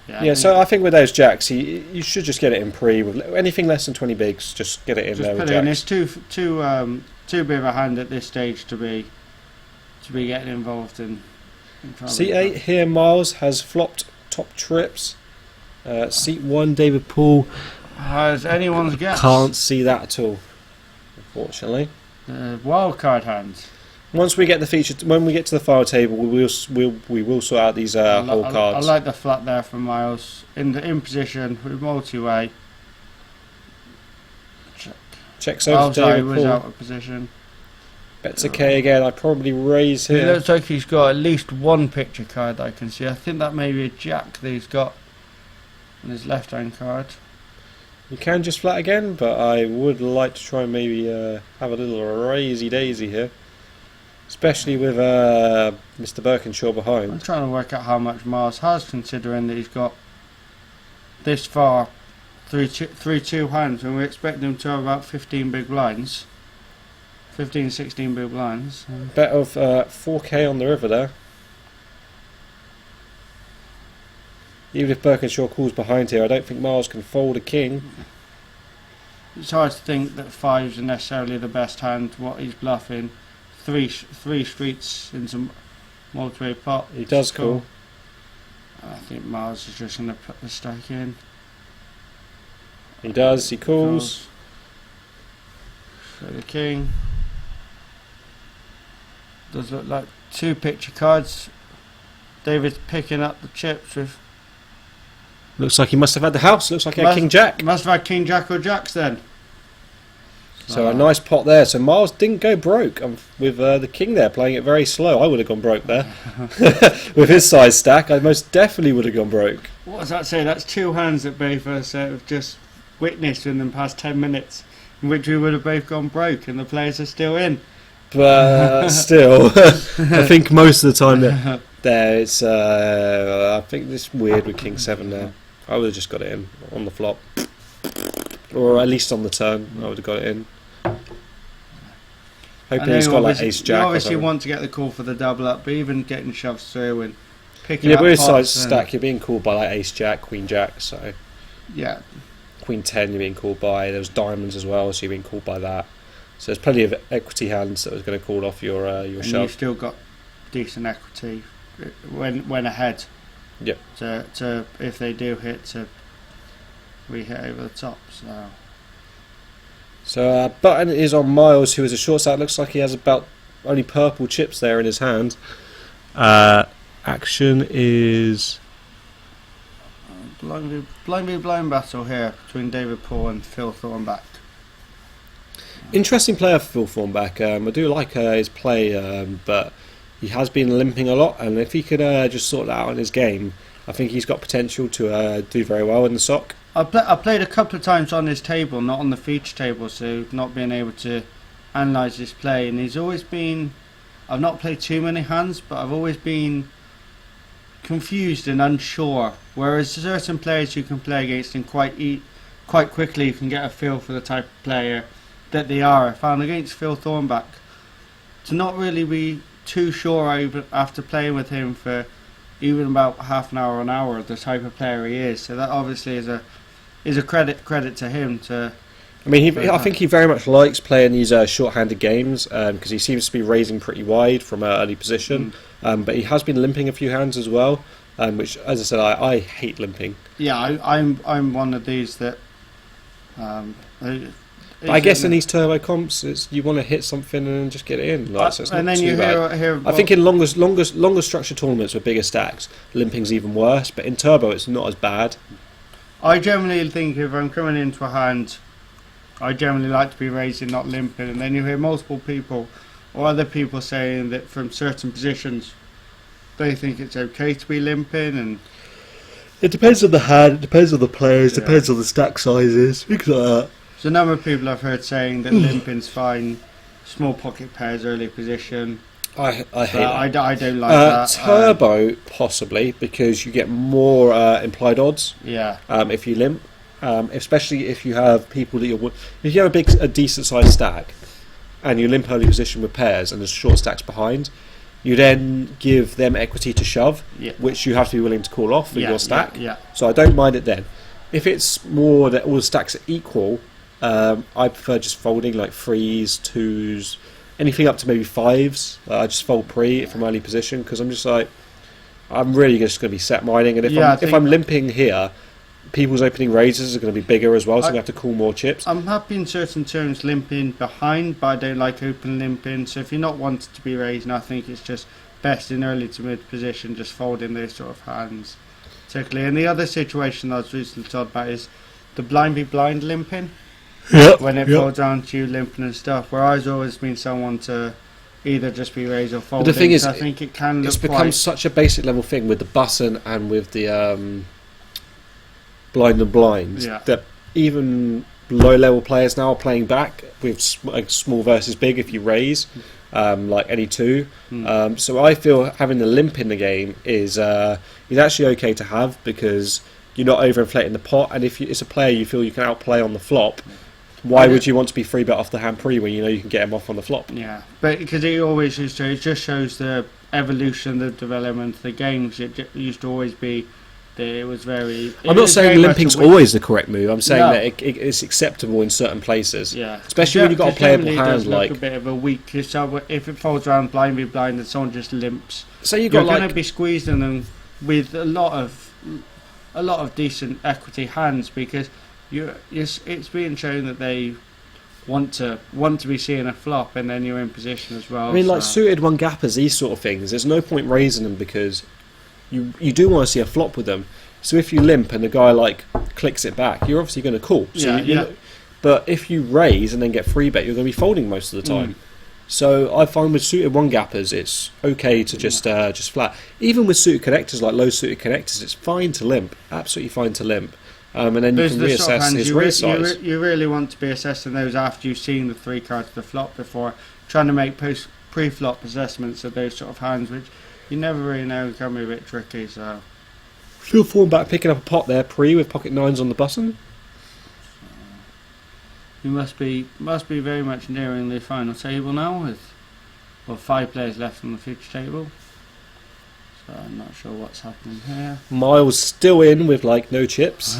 Yeah, so I think with those jacks, you should just get it in pre. With anything less than 20 bigs, just get it in there with jacks. It's too big of a hand at this stage to be getting involved in C8 here, Miles has flopped top trips. Seat 1, David Poole. Has anyone's guess? Can't see that at all, unfortunately. Wild card hands. Once we get the feature, when we get to the file table, we will sort out these whole cards. I like the flat there from Miles in position with multi-way. Checks over to David was Poole. out of position. Bets a K again. I probably raise here. It looks like he's got at least one picture card I can see. I think that may be a jack that he's got on his left-hand card. You can just flat again, but I would like to try and maybe have a little raisy daisy here, especially with Mr. Birkinshaw behind. I'm trying to work out how much Miles has, considering that he's got this far through two hands, and we expect him to have about 15 big blinds. 15, 16 big blinds. Bet of 4K on the river there. Even if Birkinshaw calls behind here, I don't think Miles can fold a king. It's hard to think that fives are necessarily the best hand. What he's bluffing, three streets into multi-way pot. He does call. I think Miles is just going to put the stack in. He does. He calls. For the king. Does look like two picture cards. David's picking up the chips with. Looks like he must have had the house. Looks like he had King Jack. Must have had King Jack or Jacks then. So a nice pot there. So Miles didn't go broke with the king there, playing it very slow. I would have gone broke there. With his size stack, I most definitely would have gone broke. What does that say? That's two hands that both of us have just witnessed in the past 10 minutes, in which we would have both gone broke, and the players are still in. But still, I think most of the time there it's. I think this weird with King 7 there. I would have just got it in on the flop, or at least on the turn. I would have got it in. Hoping he's got like Ace Jack. You obviously want to get the call for the double up, but even getting shoved through and picking up. Yeah, with his size stack, you're being called by like Ace Jack, Queen Jack. So yeah, Queen 10 you're being called by. There was diamonds as well, so you're being called by that. So there's plenty of equity hands that was going to call off your and shove. You've still got decent equity when ahead. Yep. To if they do hit, to re-hit over the top. So button is on Miles, who is a short stack. Looks like he has about only purple chips there in his hand. Action is blind battle here between David Poole and Phil Thornback. Interesting player for Phil Thornback. I do like his play, but he has been limping a lot, and if he could just sort that out in his game, I think he's got potential to do very well in the sock. I played a couple of times on his table, not on the feature table, so not being able to analyse his play, and he's always been. I've not played too many hands, but I've always been confused and unsure. Whereas certain players you can play against and quite quickly you can get a feel for the type of player that they are. I found against Phil Thornback to not really be too sure after playing with him for even about half an hour, the type of player he is. So that obviously is a credit to him. I mean, I think he very much likes playing these short-handed games because he seems to be raising pretty wide from an early position. But he has been limping a few hands as well, which, as I said, I hate limping. Yeah, I'm one of these that. I guess in these turbo comps, you want to hit something and just get it in. So it's and not then too you bad. hear I think in longer structured tournaments with bigger stacks, limping's even worse. But in turbo, it's not as bad. I generally think if I'm coming into a hand, I generally like to be raising, not limping. And then you hear multiple people or other people saying that from certain positions, they think it's okay to be limping. And it depends on the hand, it depends on the players, depends on the stack sizes, things like that. There's a number of people I've heard saying that limping's fine, small pocket pairs, early position. I hate that. I don't like that. Turbo, possibly, because you get more implied odds. Yeah. If you limp, especially if you have people that if you have a decent sized stack, and you limp early position with pairs and there's short stacks behind, You then give them equity to shove, Yeah. which you have to be willing to call off with Yeah, your stack. Yeah. So I don't mind it then. If it's more that all the stacks are equal, I prefer just folding like 3s, 2s, anything up to maybe 5s. I just fold pre from early position because I'm just like, I'm really just going to be set mining, and if I'm limping here, people's opening raises are going to be bigger as well, so I'm going to have to call more chips. I'm happy in certain terms limping behind, but I don't like open limping. So if you're not wanting to be raising, I think it's just best in early to mid position, just folding those sort of hands. Particularly, and the other situation I was recently told about is the blind be blind limping. Yep. When it folds down to you limping and stuff, where I've always been someone to either just be raised or folding. But the thing is, I think it can look it's become such a basic level thing with the button and with the blind and blinds that even low level players now are playing back with small versus big if you raise, like any two. So I feel having the limp in the game is actually okay to have because you're not overinflating the pot, and if it's a player you feel you can outplay on the flop, why would you want to be free bet off the hand pre when you know you can get him off on the flop? Yeah, but because it always used to, it just shows the evolution, the development of the games. It used to always be that it was very... I'm not saying limping's always the correct move. I'm saying that it's acceptable in certain places. Yeah, especially when you've got a playable hand like... a bit of a weak... So if it folds around blind be blind and someone just limps, so you're going to be squeezing them with a lot of decent equity hands because it's being shown that they want to be seeing a flop, and then you're in position as well. I mean, like suited one gappers, these sort of things. There's no point raising them because you do want to see a flop with them. So if you limp and the guy like clicks it back, you're obviously going to call. So but if you raise and then get free bet, you're going to be folding most of the time. So I find with suited one gappers, it's okay to just flat. Even with suited connectors, like low suited connectors, it's fine to limp. Absolutely fine to limp. And then you can reassess his raise size. You really want to be assessing those after you've seen the 3 cards of the flop before, trying to make pre-flop assessments of those sort of hands, which you never really know, can be a bit tricky. So still falling back, picking up a pot there, pre with pocket 9s on the button. You must be very much nearing the final table now, with 5 players left on the future table. So I'm not sure what's happening here. Miles still in with like no chips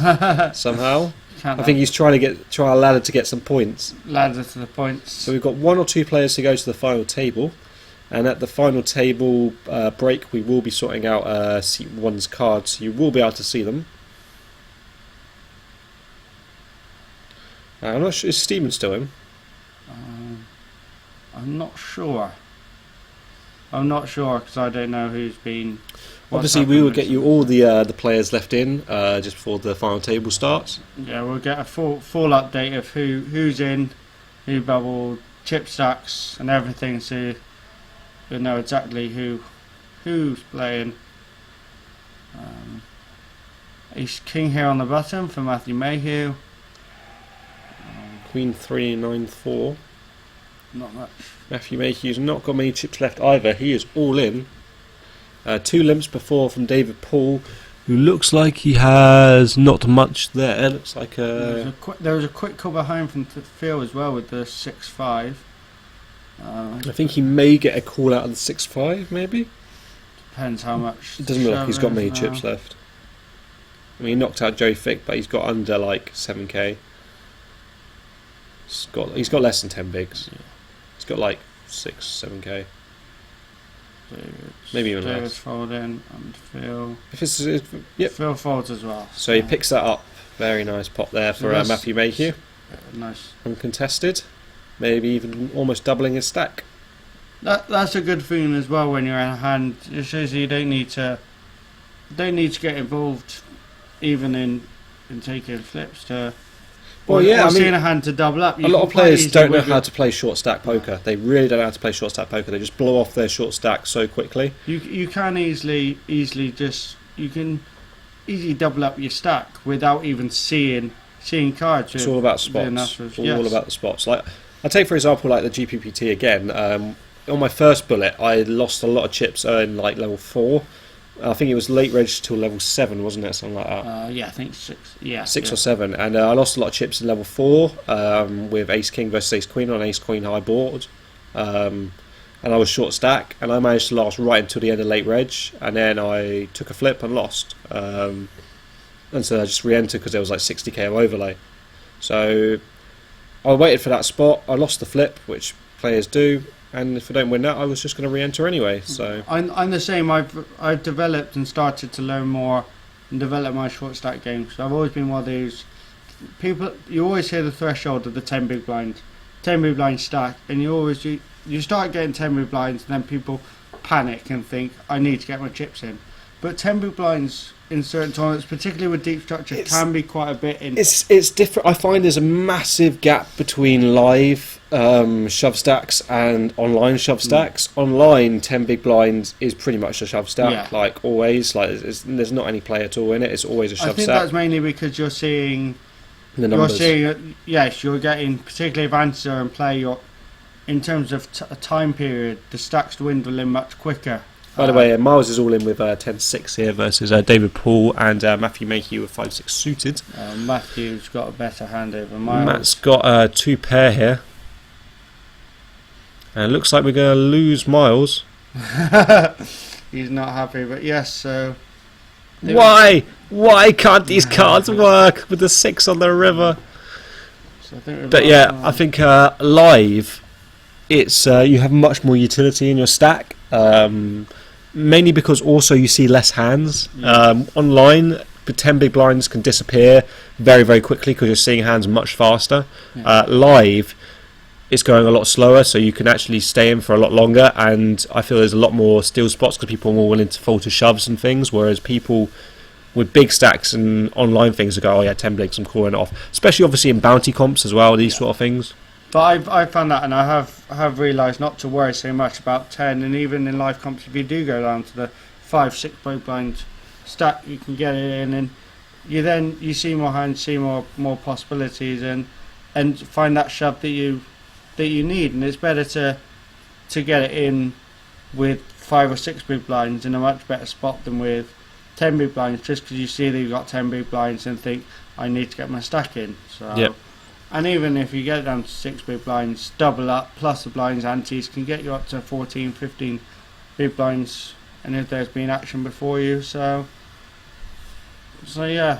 somehow. I think he's trying a ladder to get some points. Ladder to the points. So we've got 1 or 2 players to go to the final table, and at the final table break we will be sorting out seat 1's cards. So you will be able to see them. I'm not sure. Is Steven still in? I'm not sure. Because I don't know who's been... Obviously, we will get you all the players left in just before the final table starts. Yeah, we'll get a full update of who's in, who bubbled, chip stacks, and everything, so you'll know exactly who's playing. Ace King here on the bottom for Matthew Mayhew. Queen 3, 9, 4. Not much. Matthew Mayhew's not got many chips left either. He is all in. 2 limps before from David Paul, who looks like he has not much there. Looks like there was a quick call behind from Phil as well with the 6-5. I think he may get a call out of the 6-5, maybe. Depends how much. It doesn't look like he's got many chips left. I mean, he knocked out Joe Fick, but he's got under like 7k. He's got less than 10 bigs. Yeah. He's got like 6, 7k. Maybe even David's less. folding and Phil. Yep. Phil folds as well. So he picks that up. Very nice pot there for Matthew Mayhew. Nice. Uncontested. Maybe even almost doubling his stack. That's a good thing as well when you're in a hand. It shows you don't need to get involved even in taking flips to... Well, yeah, I mean, seeing a hand to double up. A lot of players don't know how to play short stack poker. They really don't know how to play short stack poker. They just blow off their short stack so quickly. You can easily double up your stack without even seeing cards. It's all about spots. All about the spots. Like I take for example like the GPPT again. On my first bullet, I lost a lot of chips in like level 4. I think it was late reg till level 7, wasn't it? Something like that. Yeah, I think 6. Yeah, 6 or 7, and I lost a lot of chips in level 4 with Ace King versus Ace Queen on Ace Queen high board, and and I was short stack, and I managed to last right until the end of late reg, and then I took a flip and lost. And so I just re-entered because there was like 60k of overlay. So I waited for that spot. I lost the flip, which players do, and if I don't win that, I was just going to re-enter anyway. So I'm the same. I've developed and started to learn more and develop my short stack game. So I've always been one of those people. You always hear the threshold of the 10 big blind, 10 big blind stack, and you start getting 10 big blinds, and then people panic and think I need to get my chips in. But 10 big blinds in certain tournaments, particularly with deep structure, can be quite a bit in. It's different. I find there's a massive gap between live shove stacks and online shove stacks. Online, 10 big blinds is pretty much a shove stack, like always. Like there's not any play at all in it. It's always a shove stack. I think that's mainly because you're seeing the numbers. You're getting, particularly if Answer and play, in terms of a time period, the stacks dwindle in much quicker. By the way, Miles is all in with 10-6 here versus David Poole and Matthew Mayhew with 5-6 suited. Matthew's got a better hand over Miles. Matt's got 2 pair here. And it looks like we're going to lose Miles. He's not happy, but yes, so... Why? Why can't these cards work with the 6 on the river? So I think live, it's you have much more utility in your stack. Mainly because also you see less hands. Online, the 10 big blinds can disappear very, very quickly because you're seeing hands much faster. Live, it's going a lot slower, so you can actually stay in for a lot longer, and I feel there's a lot more steal spots because people are more willing to fall to shoves and things, whereas people with big stacks and online things go, oh yeah, 10 bigs, I'm calling it off. Especially obviously in bounty comps as well, these sort of things. But I've found that, and I have realised not to worry so much about 10, and even in live comps, if you do go down to the 5-6 big blind stack, you can get it in, and you see more hands, see more possibilities, and find that shove that you need, and it's better to get it in with 5 or 6 big blinds in a much better spot than with 10 big blinds, just because you see that you've got 10 big blinds and think I need to get my stack in. So. And even if you get down to 6 big blinds, double up, plus the blinds antes can get you up to 14, 15 big blinds, and if there's been action before you, so yeah.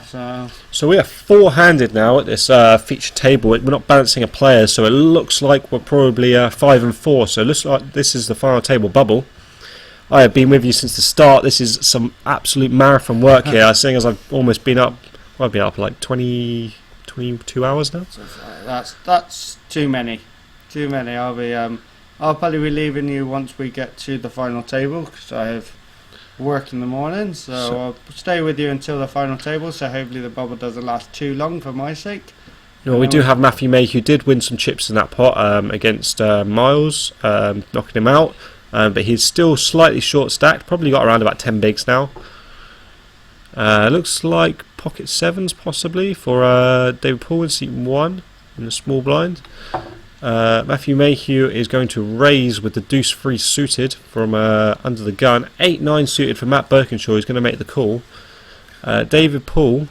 So we are 4-handed now at this feature table. We're not balancing a player, so it looks like we're probably 5 and 4. So it looks like this is the final table bubble. I have been with you since the start. This is some absolute marathon work here. Seeing as I've almost been up, I've been up like 22 hours now. That's too many. I'll probably be leaving you once we get to the final table because I have work in the morning. So I'll stay with you until the final table. So hopefully the bubble doesn't last too long for my sake. No, we do have Matthew May, who did win some chips in that pot against Miles, knocking him out. But he's still slightly short stacked. Probably got around about 10 bigs now. Looks like pocket 7s possibly for David Poole in seat 1 in the small blind. Matthew Mayhew is going to raise with the deuce 3 suited from under the gun. 8-9 suited for Matt Birkinshaw, who's going to make the call. David Poole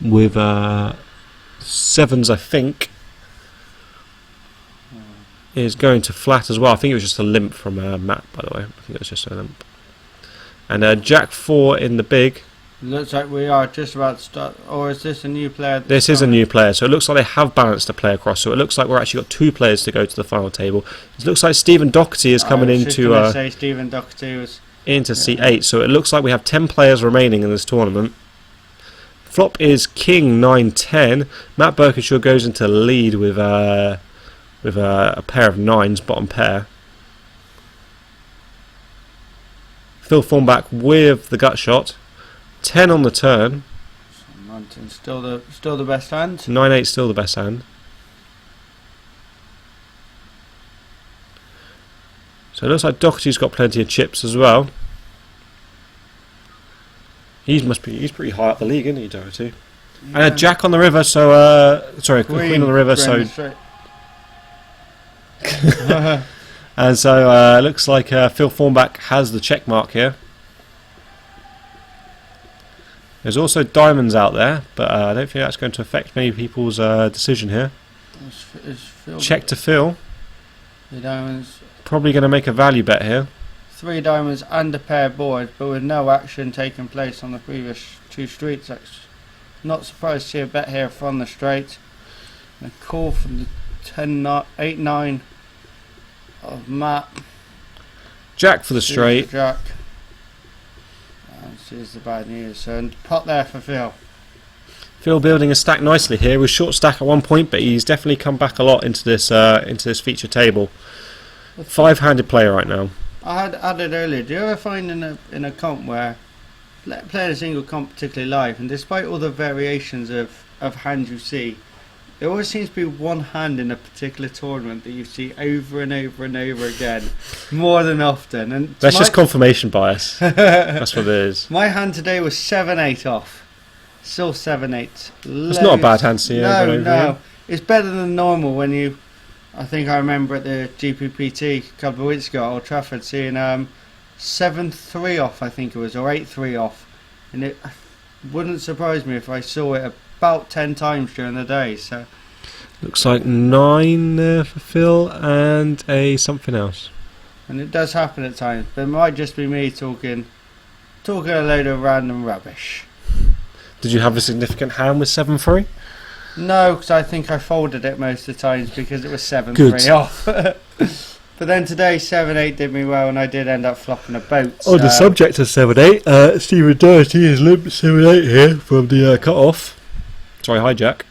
with 7s, I think, is going to flat as well. I think it was just a limp from Matt, by the way. I think it was just a limp. And Jack 4 in the big. Looks like we are just about to start. Or is this a new player? This is a new player, so it looks like they have balanced the play across. So it looks like we're actually got 2 players to go to the final table. It looks like Stephen Doherty is coming into. Say Stephen Doherty was into seat 8. So it looks like we have 10 players remaining in this tournament. Flop is King 9-10. Matt Birkinshaw goes into lead with a pair of 9s, bottom pair. Phil Thornback with the gut shot. 10 on the turn. 19 still the best hand. 9-8 still the best hand. So it looks like Doherty's got plenty of chips as well. He's pretty high up the league, isn't he, Doherty? Yeah. And a Jack on the river, so Queen on the river, so and so looks like Phil Thornback has the check mark here. There's also diamonds out there, but I don't think that's going to affect many people's decision here. Is Phil check to Phil. The diamonds. probably going to make a value bet here. 3 diamonds and a pair of boards, but with no action taking place on the previous 2 streets. Not surprised to see a bet here from the straight. And a call from the 8-9 of Matt. Jack for the straight. Jack. And here's the bad news. So pot there for Phil. Phil building a stack nicely here. With short stack at one point, but he's definitely come back a lot into this feature table. 5-handed player right now. I had added earlier. Do you ever find in a comp where playing a single comp particularly live, and despite all the variations of hands you see, there always seems to be one hand in a particular tournament that you see over and over and over again, more than often. And that's just confirmation bias. That's what it is. My hand today was 7-8 off. Still 7-8. It's not a bad hand to see. No. It's better than normal when you. I think I remember at the GPPT a couple of weeks ago at Old Trafford seeing 7-3 off, I think it was, or 8-3 off, and it wouldn't surprise me if I saw it about 10 times during the day. So looks like 9 there for Phil and a something else. And it does happen at times, but it might just be me talking a load of random rubbish. Did you have a significant hand with 7-3? No, because I think I folded it most of the times because it was 7-3 off. But then today 7-8 did me well, and I did end up flopping a boat. On the subject of 7-8, Stephen Doherty has limped 7-8 here from the cut-off. Sorry, hi Jack.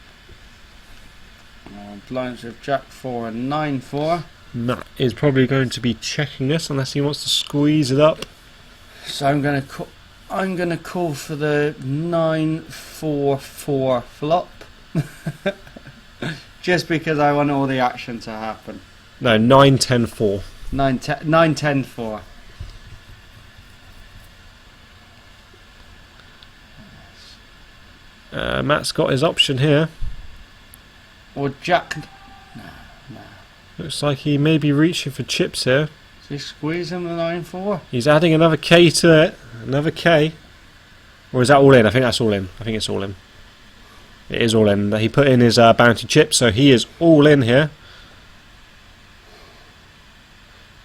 Blinds with Jack 4 and 9-4. Matt is probably going to be checking this unless he wants to squeeze it up. So I'm going to call for the 9-4-4 flop. Just because I want all the action to happen. No, 9-10-4. 9-10-4. Matt's got his option here. Or Jack. No. Looks like he may be reaching for chips here. Is he squeezing the 9-4? He's adding another K to it. Another K. Or is that all in? I think that's all in. I think it's all in. It is all in. He put in his bounty chip, so he is all in here.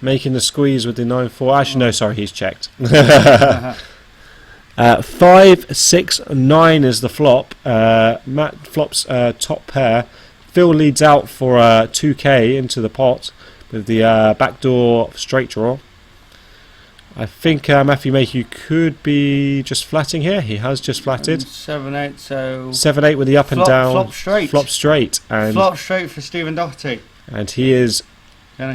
Making the squeeze with the 9-4. Actually, no, sorry, he's checked. 5-6-9 is the flop. Matt flops top pair. Phil leads out for 2K into the pot with the backdoor straight draw. I think Matthew Mayhew could be just flatting here. He has just flatted. 7-8, so 7-8 with the up and down. Flop straight. Flop straight. And flop straight for Stephen Doherty. And he is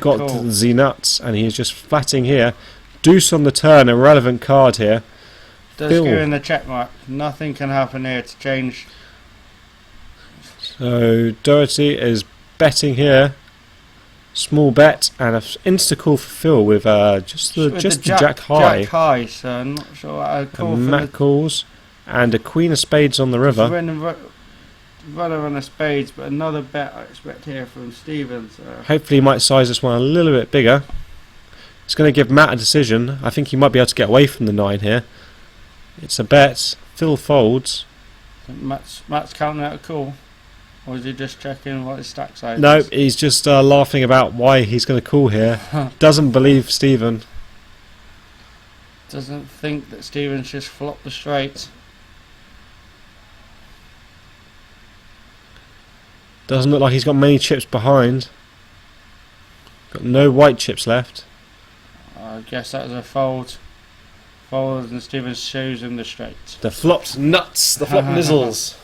got call. the nuts, and he is just flatting here. Deuce on the turn, a relevant card here. Does go in the check mark. Nothing can happen here to change. So Doherty is betting here. Small bet and an insta call for Phil with just the Jack high. Jack high, so I'm not sure what I'd call and for. Matt calls and a Queen of Spades on the river. Runner on a spades, but another bet I expect here from Stephen. So. Hopefully he might size this one a little bit bigger. It's going to give Matt a decision. I think he might be able to get away from the 9 here. It's a bet. Phil folds. Matt's counting out a call. Or is he just checking what his stack size is? No, he's just laughing about why he's going to call here. Doesn't believe Stephen. Doesn't think that Stephen's just flopped the straight. Doesn't look like he's got many chips behind. Got no white chips left. I guess that was a fold. Fold, and Stephen shows him the straight. The flopped nuts. The flopped nizzles.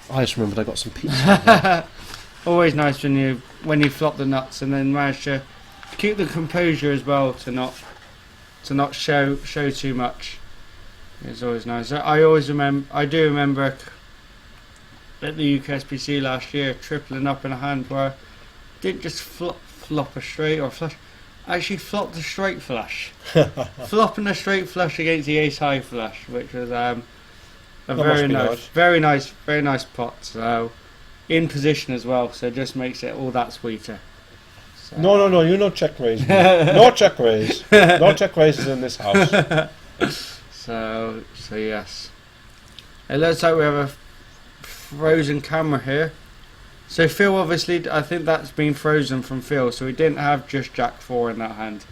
I just remembered I got some pizza. Always nice when you flop the nuts and then manage to keep the composure as well to not show too much. It's always nice. I do remember at the UKSPC last year tripling up in a hand where I didn't just flop a straight or flush. I actually flopped a straight flush. Flopping a straight flush against the ace high flush, which was very nice pot. So in position as well, so it just makes it all that sweeter. So. No, you're not check raise. No check raise. No check raises in this house. So yes. It looks like we have a frozen camera here. So Phil obviously, I think that's been frozen from Phil, so he didn't have just Jack 4 in that hand.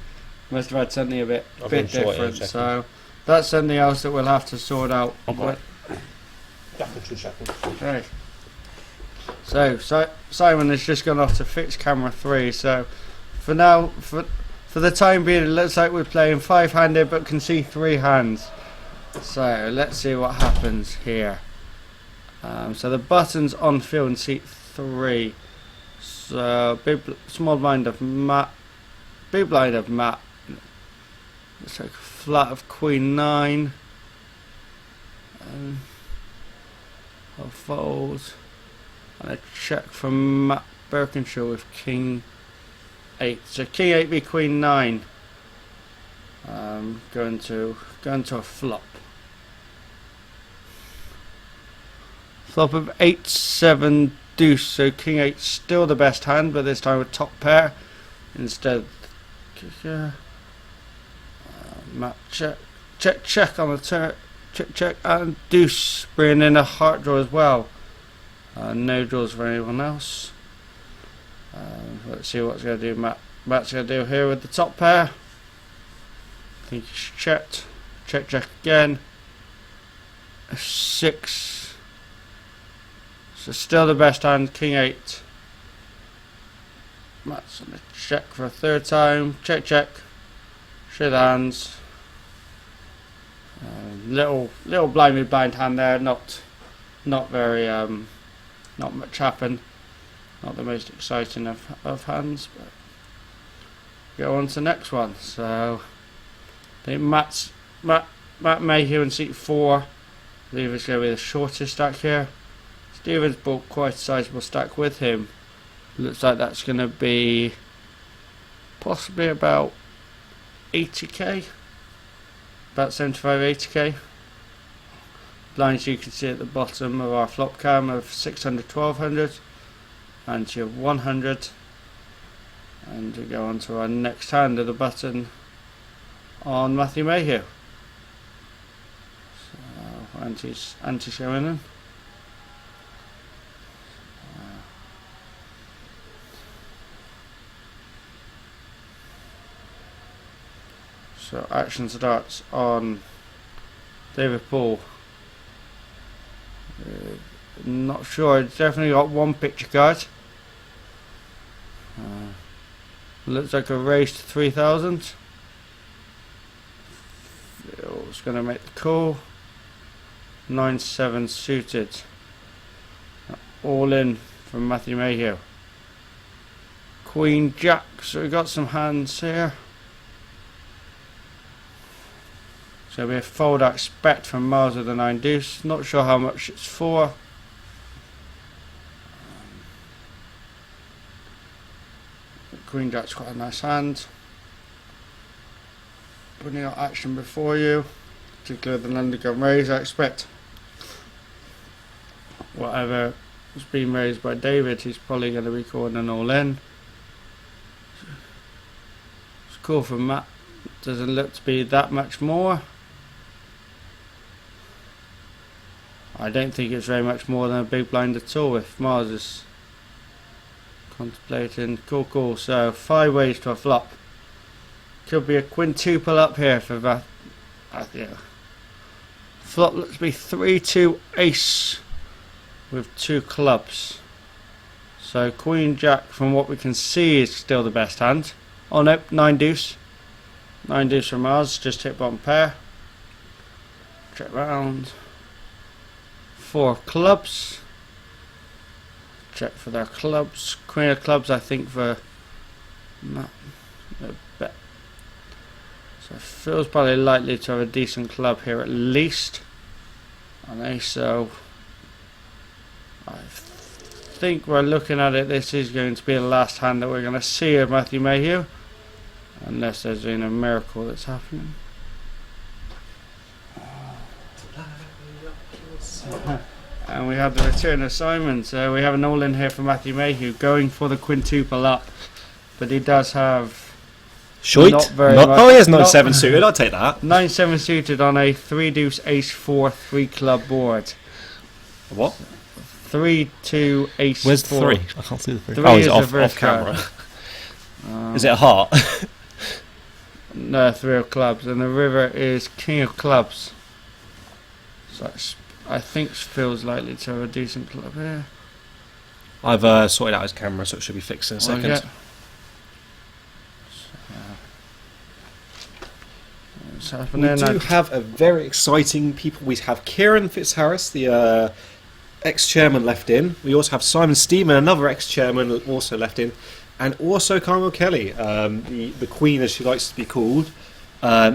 Must have had something a bit different. So that's something else that we'll have to sort out. Okay. Back in 2 seconds. Okay. So Simon has just gone off to fix camera 3. So for now, for the time being, it looks like we're playing 5-handed, but can see 3 hands. So let's see what happens here. So the button's on Phil in seat 3. So small blind of Matt. Big blind of Matt. Looks like a flat of Queen 9. I'll fold. And a check from Matt Birkinshaw with King 8. So King 8 be Queen 9. Going to a flop. Flop of 8, 7, deuce. So King 8 still the best hand, but this time with top pair instead. Matt check on the turn. Check and deuce, bringing in a heart draw as well. No draws for anyone else. Let's see what's going to do. Matt's going to do here with the top pair. I think he's checked. Check again. A 6. So still the best hand. King 8. Matt's going to check for a 3rd time. Check. Shit hands. Little blind hand there. Not very not much happened. Not the most exciting of hands, but go on to the next one. So I think Matt Mayhew in seat 4. I believe it's going to be the shortest stack here. Stephen's brought quite a sizable stack with him. Looks like that's going to be possibly about 80k. About 75-80k. Blinds you can see at the bottom of our flop cam of 600, 1200, and you have 100. And we go on to our next hand of the button on Matthew Mayhew. So anti showing in. So action starts on David Paul. Not sure, it's definitely got 1 picture card. Looks like a race to 3,000. Phil's going to make the call. 9-7 suited. All in from Matthew Mayhew. Queen Jack, so we got some hands here. So we have fold I expect from Mars with the 9 deuce. Not sure how much it's for. Queen Jack's quite a nice hand. Putting out action before you, particularly the London gun raise. I expect whatever was being raised by David, he's probably going to be calling an all in. It's cool from Matt. Doesn't look to be that much more. I don't think it's very much more than a big blind at all if Mars is contemplating. Cool. So 5 ways to a flop. Could be a quintuple up here for that. Yeah. Flop looks to be 3-2 ace with 2 clubs. So Queen Jack, from what we can see, is still the best hand. Oh no, 9 deuce. 9 deuce from Mars, just hit bottom pair. Check round. 4 clubs. Check for their clubs. Queen of clubs, I think, for Matt. Bet. So Phil's probably likely to have a decent club here at least. And ace, so I think we're looking at it. This is going to be the last hand that we're going to see of Matthew Mayhew, unless there's been a miracle that's happening. And we have the return of Simon, so we have an all in here for Matthew Mayhew, going for the quintuple up, but he does have Shite. Not very much. Oh, he has 9-7 suited. I'll take that. 9-7 suited on a 3 deuce ace 4 3 club board. What? 3, 2, ace. Where's 4. 3? I can't see the 3. 3 Oh, is it's a off reverse camera. card. Is it a heart? No, 3 of clubs, and the river is king of clubs. So I think feels likely to have a decent club here. I've sorted out his camera, so it should be fixed in a second. Okay. What's We happening? do have a very exciting people. We have Kieran Fitzharris, the ex-chairman, left in. We also have Simon Steeman, another ex-chairman, also left in. And also Carmel Kelly, the queen as she likes to be called.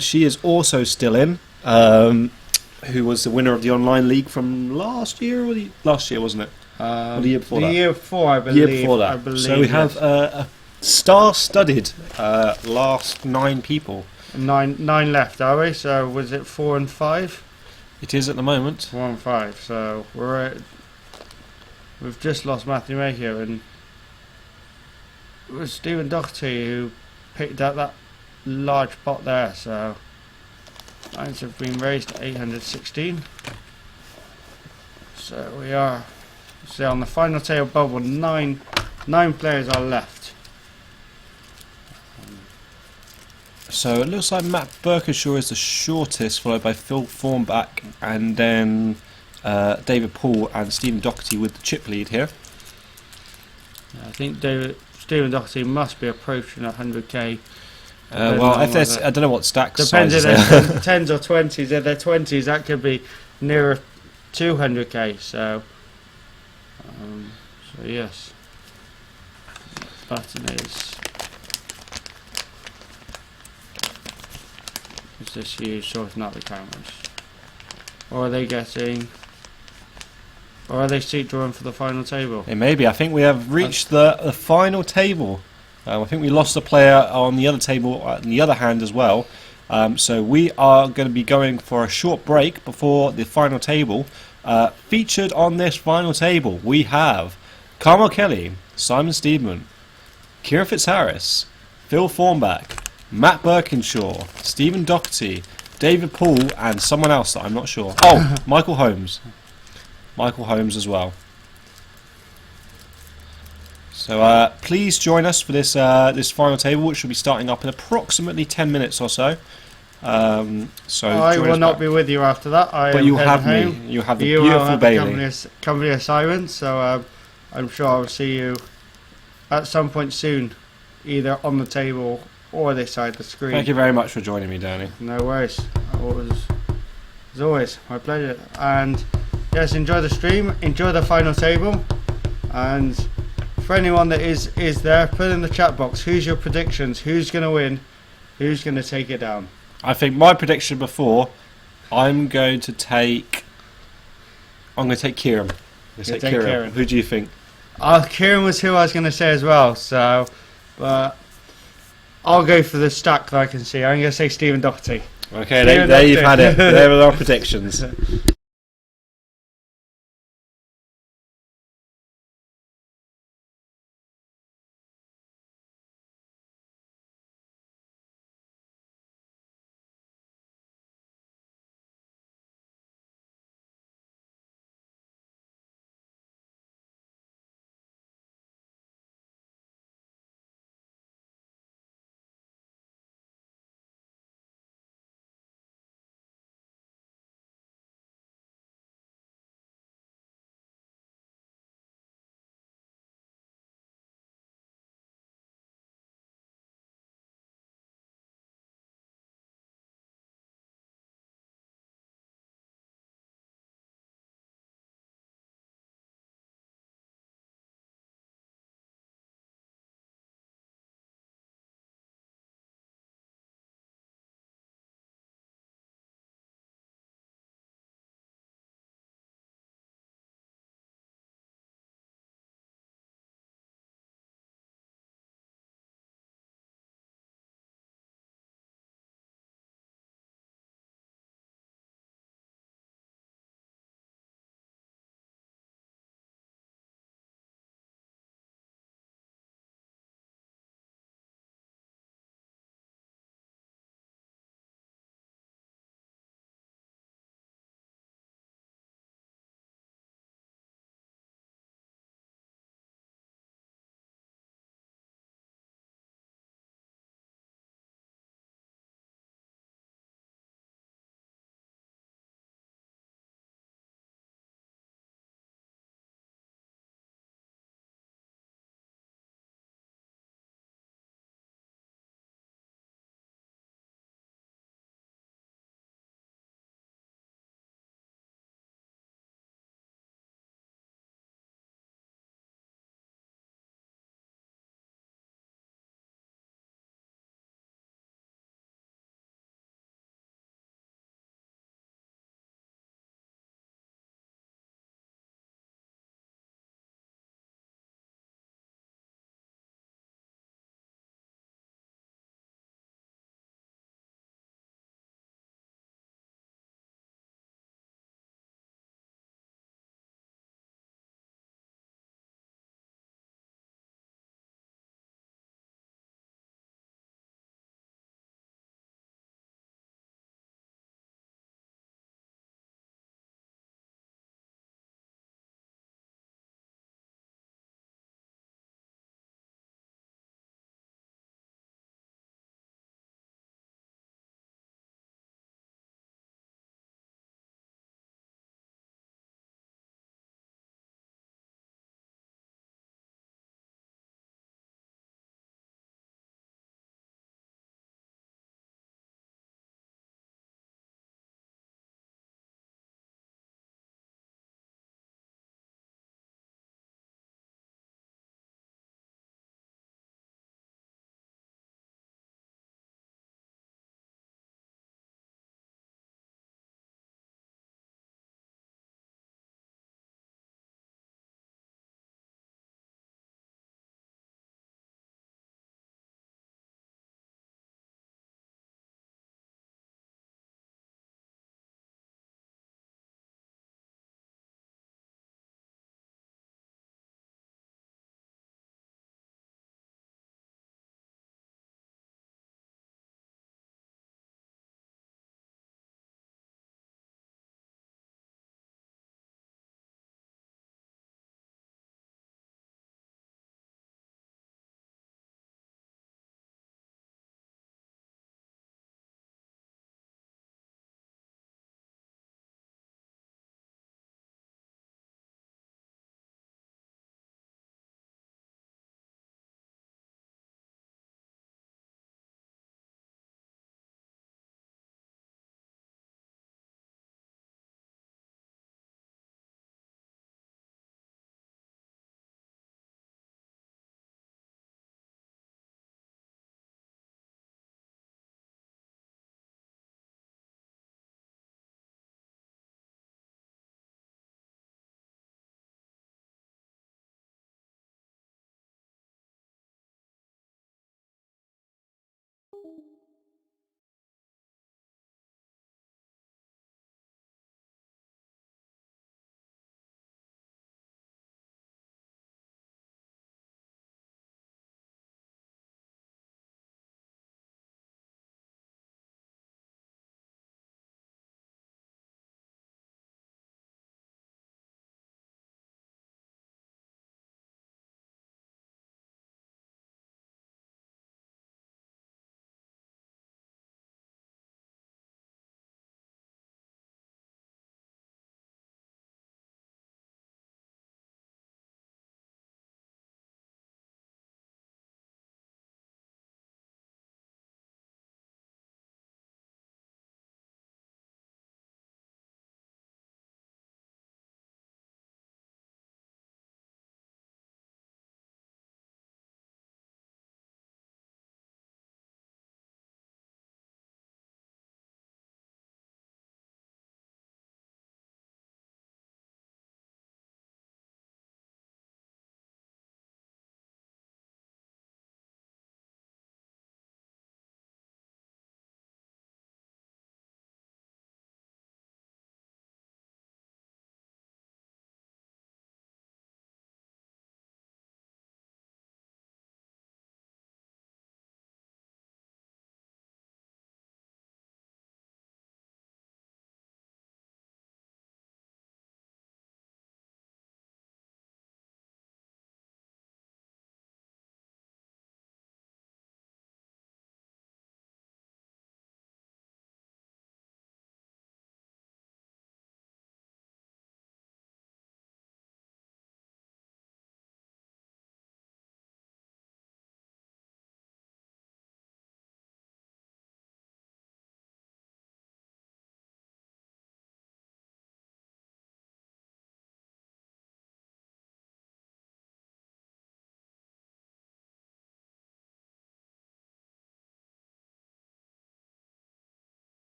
She is also still in, who was the winner of the online league from last year, last year, wasn't it? Or the year before that? The year before, I The believe. year before that. I believe, So we have a star-studded last 9 people. nine left, are we? So was it 4 and 5? It is at the moment. 4 and 5. So we've just lost Matthew Mayhew, and it was Stephen Doherty who picked up that large pot there. So lines have been raised to 816. So we are. So on the final table bubble, nine players are left. So it looks like Matt Berkershaw is the shortest, followed by Phil Thornback, and then David Paul and Stephen Doherty with the chip lead here. I think Stephen Doherty must be approaching 100k. Well, if there's, I don't know what stack size Depends is if there. they're 10s or 20s. If they're 20s, that could be nearer 200k. So yes, button is this huge, sorting out the cameras, or are they getting, or are they seat drawing for the final table? It may be. I think we have reached the final table. I think we lost a player on the other table, on the other hand as well. So we are going to be going for a short break before the final table. Featured on this final table, we have Carmel Kelly, Simon Steedman, Kieran Fitzharris, Phil Thornback, Matt Birkinshaw, Stephen Doherty, David Paul, and someone else that I'm not sure. Oh, Michael Holmes. Michael Holmes as well. So please join us for this this final table, which will be starting up in approximately 10 minutes or so. So I will not be with you after that. But you have me. You have the beautiful Bailey. Company assignment, so I'm sure I'll see you at some point soon, either on the table or this side of the screen. Thank you very much for joining me, Danny. No worries. As always, my pleasure. And yes, enjoy the stream, enjoy the final table, and for anyone that is there, put in the chat box who's your predictions, who's going to win, who's going to take it down. I think my prediction before, I'm going to take Kieran. Kieran. Who do you think? Kieran was who I was going to say as well, so but I'll go for the stack that I can see. I'm going to say Stephen Doherty. Okay, there you've had it. There are our predictions.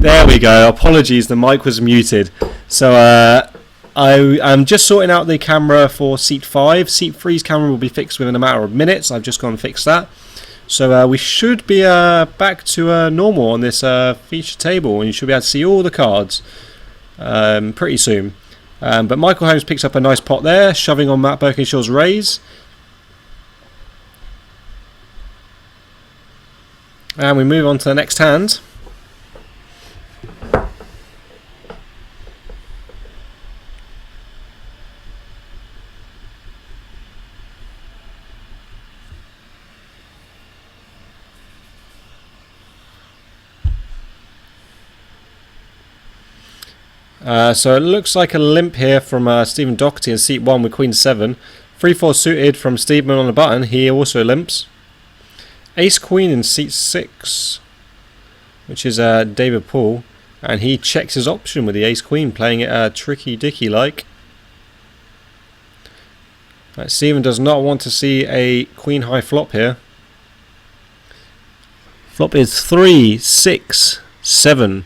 There we go. Apologies, the mic was muted. So I am just sorting out the camera for seat 5. Seat 3's camera will be fixed within a matter of minutes. I've just gone and fixed that. So we should be back to normal on this feature table, and you should be able to see all the cards pretty soon. But Michael Holmes picks up a nice pot there, shoving on Matt Birkinshaw's raise. And we move on to the next hand. So it looks like a limp here from Stephen Doherty in seat 1 with Queen 7. 3-4 suited from Steedman on the button. He also limps. Ace Queen in seat 6, which is David Paul, and he checks his option with the Ace Queen, playing it tricky dicky like. Right, Steven does not want to see a Queen high flop here. Flop is 3, 6, 7.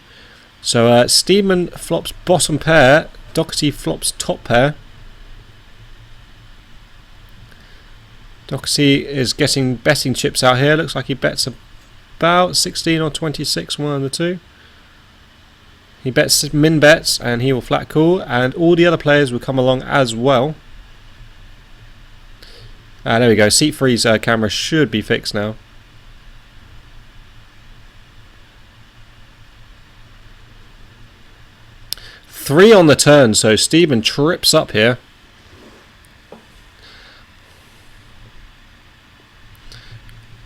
So Steedman flops bottom pair, Doherty flops top pair. Doherty is getting betting chips out here. Looks like he bets about 16 or 26, one of the two. He bets min bets and he will flat call, and all the other players will come along as well. There we go. Seat 3's camera should be fixed now. Three on the turn, so Steedman trips up here.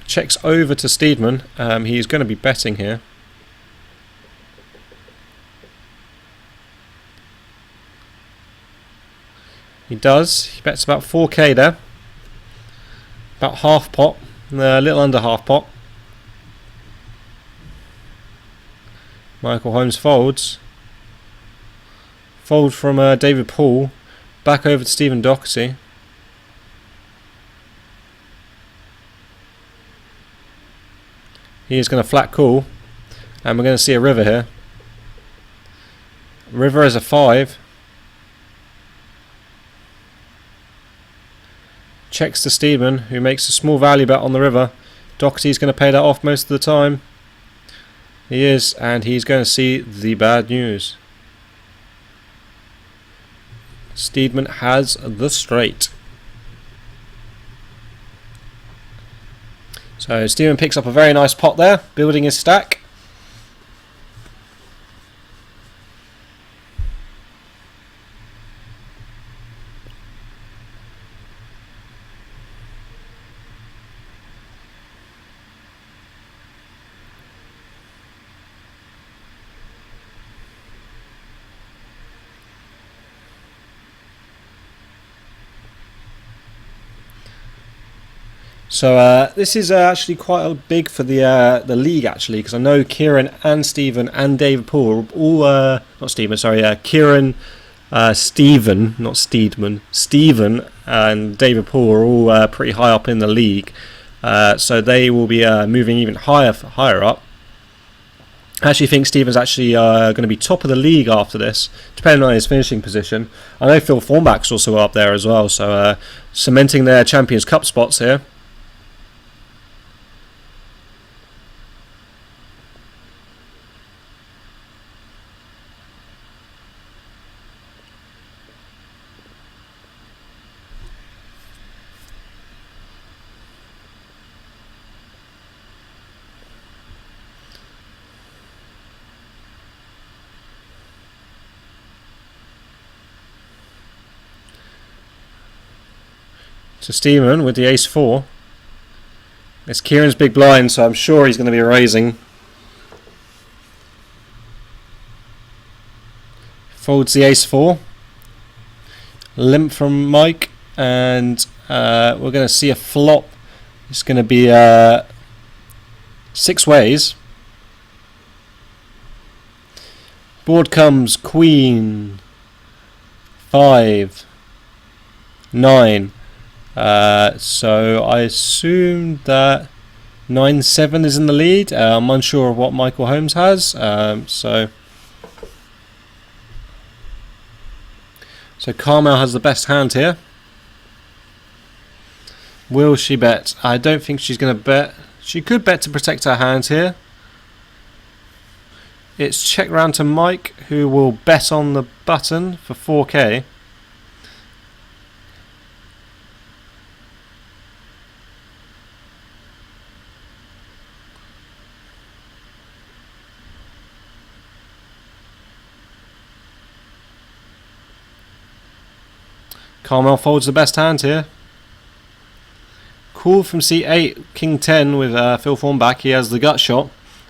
Checks over to Steedman. He's going to be betting here. He does. He bets about 4k there. About half pot. A little under half pot. Michael Holmes folds. Fold from David Paul. Back over to Stephen Doherty. He is going to flat call, and we're going to see a river here. River is a 5. Checks to Steedman, who makes a small value bet on the river. Doherty's going to pay that off most of the time. He is, and he's going to see the bad news. Steedman has the straight. So Steedman picks up a very nice pot there, building his stack. So this is actually quite big for the league, actually, because I know Kieran and Stephen and David Paul are all not Stephen, sorry, Kieran, Stephen, not Steedman, Stephen and David Paul are all pretty high up in the league, so they will be moving even higher up. I actually think Stephen's actually going to be top of the league after this, depending on his finishing position. I know Phil Thornback's also up there as well, so cementing their Champions Cup spots here. So Steedman with the ace-4. It's Kieran's big blind, so I'm sure he's going to be raising. Folds the ace-4. Limp from Mike, and we're going to see a flop. It's going to be 6 ways. Board comes Queen, 5, 9. So I assume that 9-7 is in the lead. I'm unsure of what Michael Holmes has. So Carmel has the best hand here. Will she bet? I don't think she's going to bet. She could bet to protect her hand here. It's check round to Mike, who will bet on the button for 4k. Carmel folds the best hand here. Cool from c8, king 10 with Phil Thorne back. He has the gut shot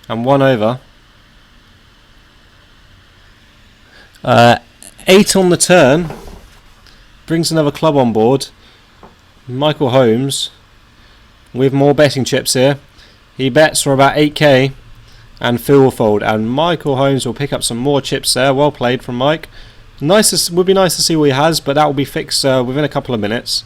and 1 over. 8 on the turn. Brings another club on board. Michael Holmes with more betting chips here. He bets for about 8k and Phil will fold. And Michael Holmes will pick up some more chips there. Well played from Mike. Would be nice to see what he has, but that will be fixed within a couple of minutes.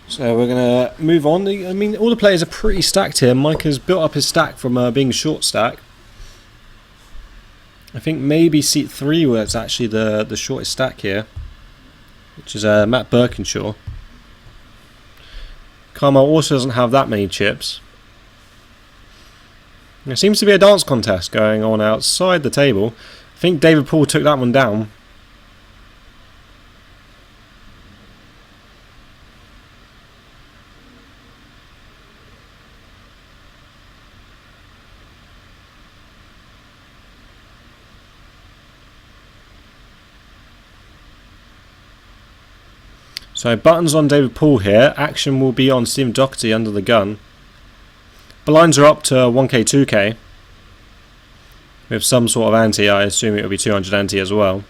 So we're going to move on. I mean, all the players are pretty stacked here. Mike has built up his stack from being short stack. I think maybe seat 3 where it's actually the shortest stack here, which is Matt Birkinshaw. Carmel also doesn't have that many chips. There seems to be a dance contest going on outside the table. I think David Paul took that one down. So buttons on David Paul here. Action will be on Stephen Doherty under the gun. Blinds are up to 1k, 2k. With some sort of ante. I assume it will be 200 ante as well.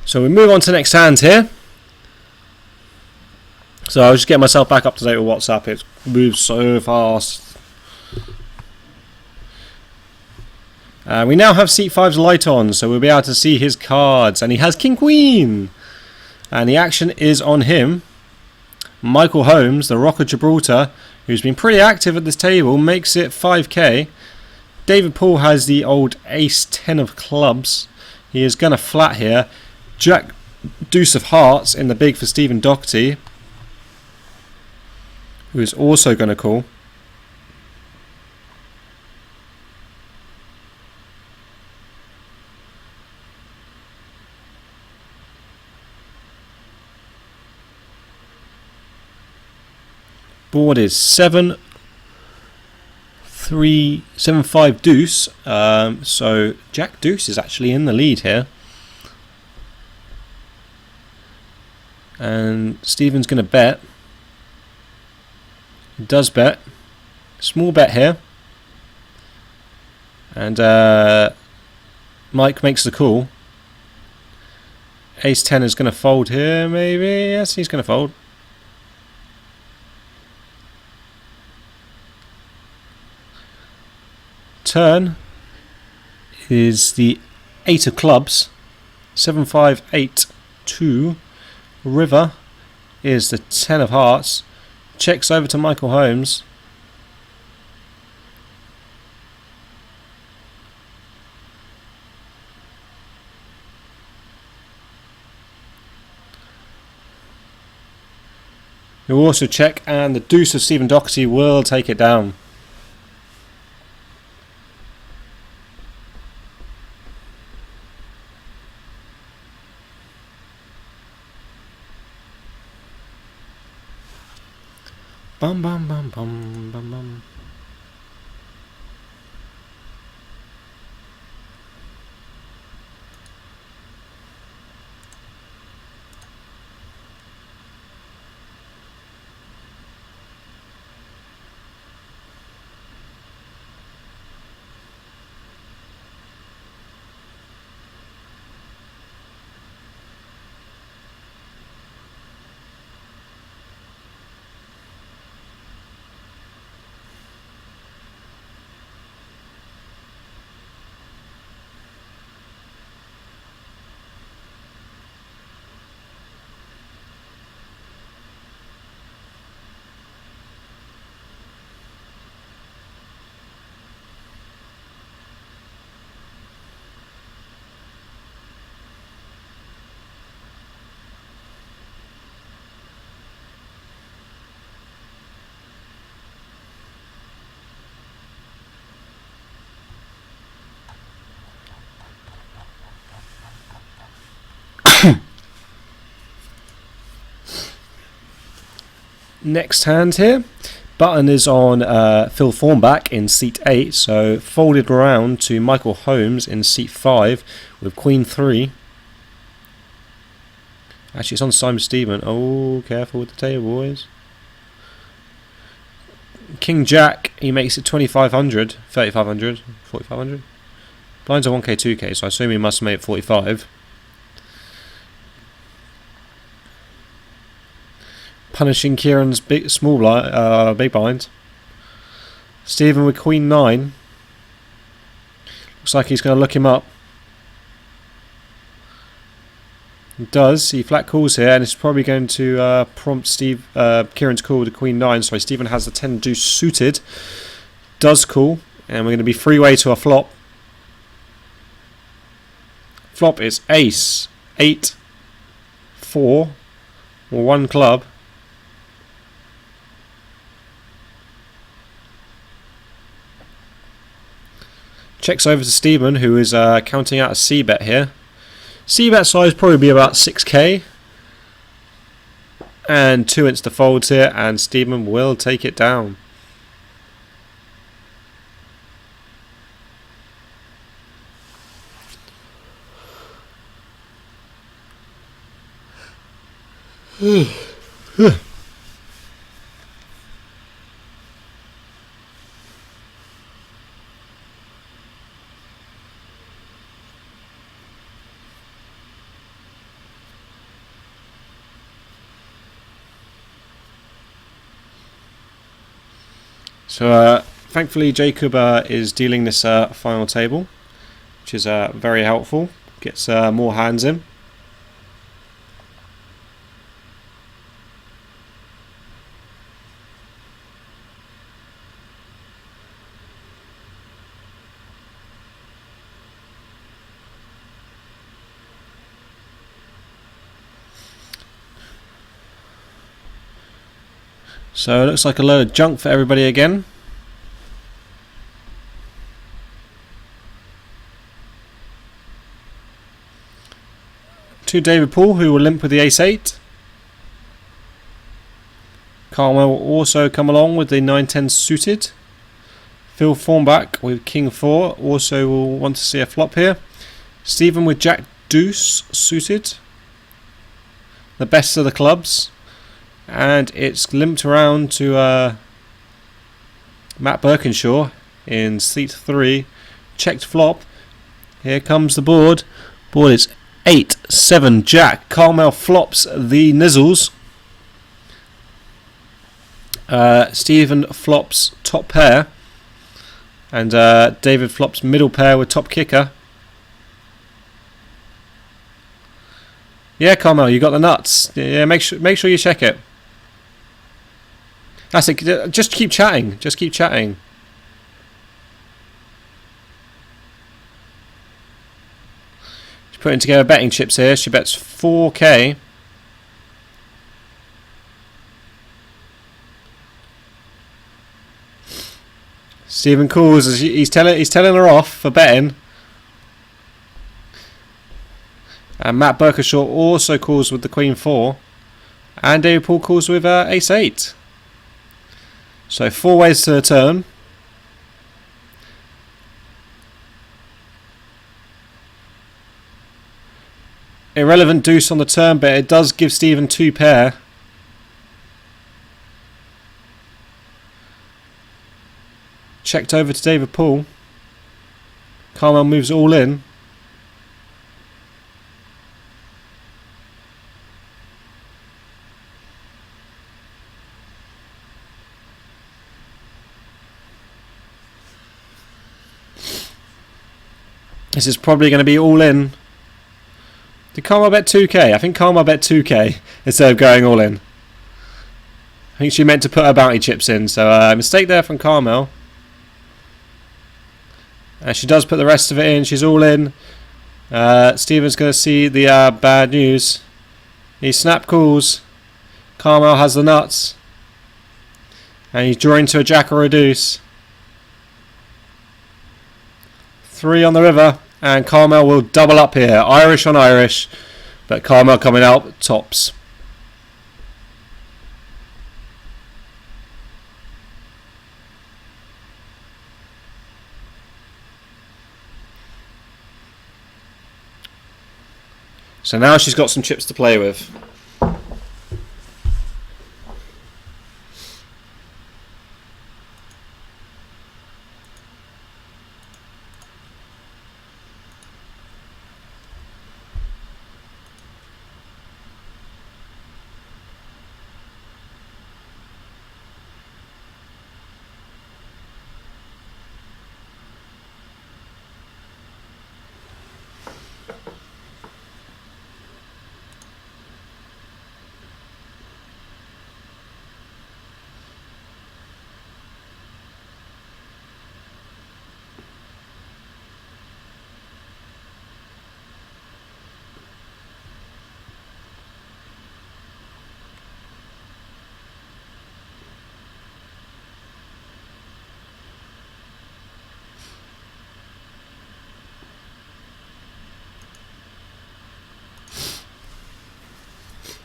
So we move on to the next hand here. So I was just getting myself back up to date with WhatsApp. It moves so fast. We now have seat 5's light on, so we'll be able to see his cards. And he has King Queen. And the action is on him. Michael Holmes, the Rock of Gibraltar, who's been pretty active at this table, makes it 5k. David Paul has the old Ace 10 of clubs. He is going to flat here. Jack Deuce of Hearts in the big for Stephen Doherty, who is also going to call. Board is 7-3-7-5 deuce. So Jack Deuce is actually in the lead here. And Stephen's going to bet. He does bet. Small bet here. And Mike makes the call. Ace 10 is going to fold here, maybe. Yes, he's going to fold. Turn is the 8 of clubs. 7-5-8-2. River is the 10 of hearts. Checks over to Michael Holmes. He'll also check, and the deuce of Stephen Doherty will take it down. Bum bum bum bum bum bum. Next hand here. Button is on Phil Thornback in seat 8, so folded around to Michael Holmes in seat 5 with Queen 3. Actually, it's on Simon Stephen. Oh, careful with the table, boys. King Jack, he makes it 2,500, 3,500, 4,500. Blinds are 1k, 2k, so I assume he must have made it 45. Punishing Kieran's big blind. Stephen with Queen 9. Looks like he's going to look him up. He does. He flat calls here, and it's probably going to prompt Kieran to call the Queen 9. Sorry, Stephen has the 10 deuce suited. Does call, and we're going to be freeway to a flop. Flop is Ace 8 4 or 1 club. Checks over to Stephen, who is counting out a C-bet here. C-bet size probably be about 6k. And 2 inch to folds here, and Stephen will take it down. So thankfully Jacob is dealing this final table, which is very helpful. Gets more hands in. So it looks like a load of junk for everybody again. To David Poole, who will limp with the ace-8. Carmel will also come along with the 9-10 suited. Phil Thornback with king-4 also will want to see a flop here. Stephen with jack-deuce suited. The best of the clubs. And it's limped around to Matt Birkinshaw in seat 3. Checked flop. Here comes the board. Board is 8-7 jack. Carmel flops the nizzles. Stephen flops top pair. And David flops middle pair with top kicker. Yeah, Carmel, you got the nuts. Yeah, make sure you check it. That's it. Just keep chatting. Just keep chatting. She's putting together betting chips here. She bets 4k. Stephen calls as he's telling her off for betting. And Matt Birkinshaw also calls with the Queen 4. And David Poole calls with Ace 8. So 4 ways to the turn. Irrelevant deuce on the turn, but it does give Stephen 2 pair. Checked over to David Poole. Carmel moves all in. This is probably going to be all in. Did Carmel bet 2k? I think Carmel bet 2k instead of going all in. I think she meant to put her bounty chips in, so mistake there from Carmel. And she does put the rest of it in. She's all in. Stephen's going to see the bad news. He snap calls. Carmel has the nuts. And he's drawing to a jack or a deuce. 3 on the river. And Carmel will double up here. Irish on Irish. But Carmel coming out tops. So now she's got some chips to play with.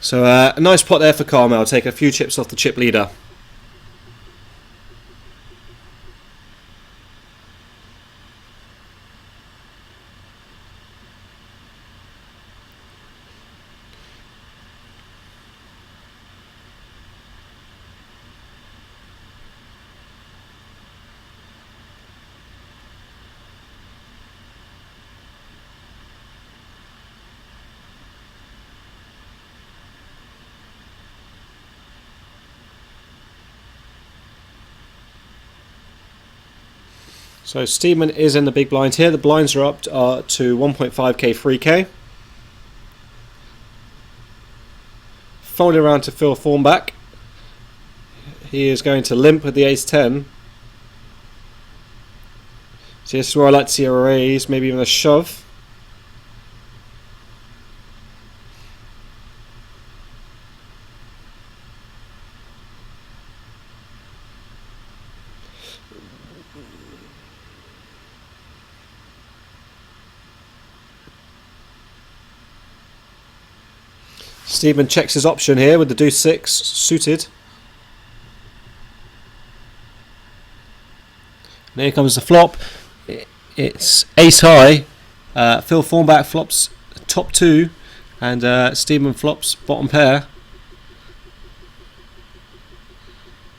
So a nice pot there for Carmel. Take a few chips off the chip leader. So Steedman is in the big blind here. The blinds are up to 1.5k, 3k. Folding around to Phil Thornback. He is going to limp with the ace-10. So this is where I like to see a raise, maybe even a shove. Steedman checks his option here with the deuce 6 suited. And here comes the flop. It's ace high. Phil Thornback flops top 2, and Steedman flops bottom pair.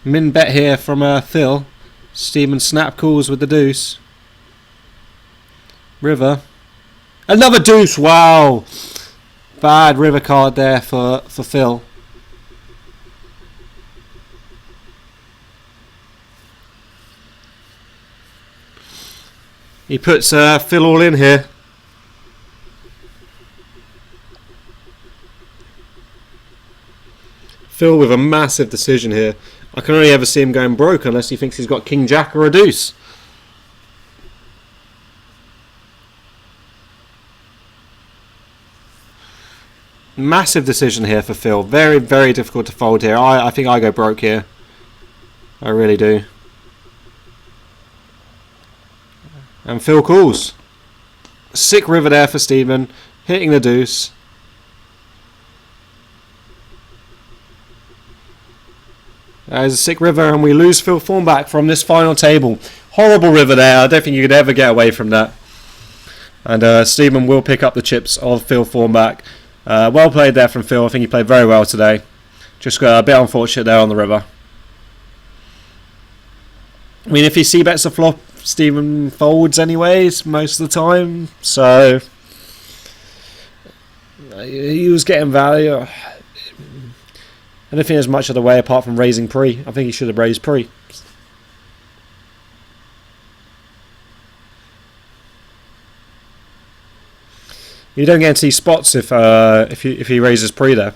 Min bet here from Phil. Steedman snap calls with the deuce. River. Another deuce. Wow. Bad river card there for Phil. He puts Phil all in here. Phil with a massive decision here. I can only ever see him going broke unless he thinks he's got King Jack or a deuce. Massive decision here for Phil. Very, very difficult to fold here. I think I go broke here. I really do. And Phil calls. Sick river there for Steedman. Hitting the deuce. There's a sick river, and we lose Phil Thornback from this final table. Horrible river there. I don't think you could ever get away from that. And Steedman will pick up the chips of Phil Thornback. Well played there from Phil. I think he played very well today. Just got a bit unfortunate there on the river. I mean, if he c-bets the flop, Steedman folds anyways most of the time. So he was getting value. I don't think there's much of the way apart from raising pre. I think he should have raised pre. You don't get to see spots if he raises pre there.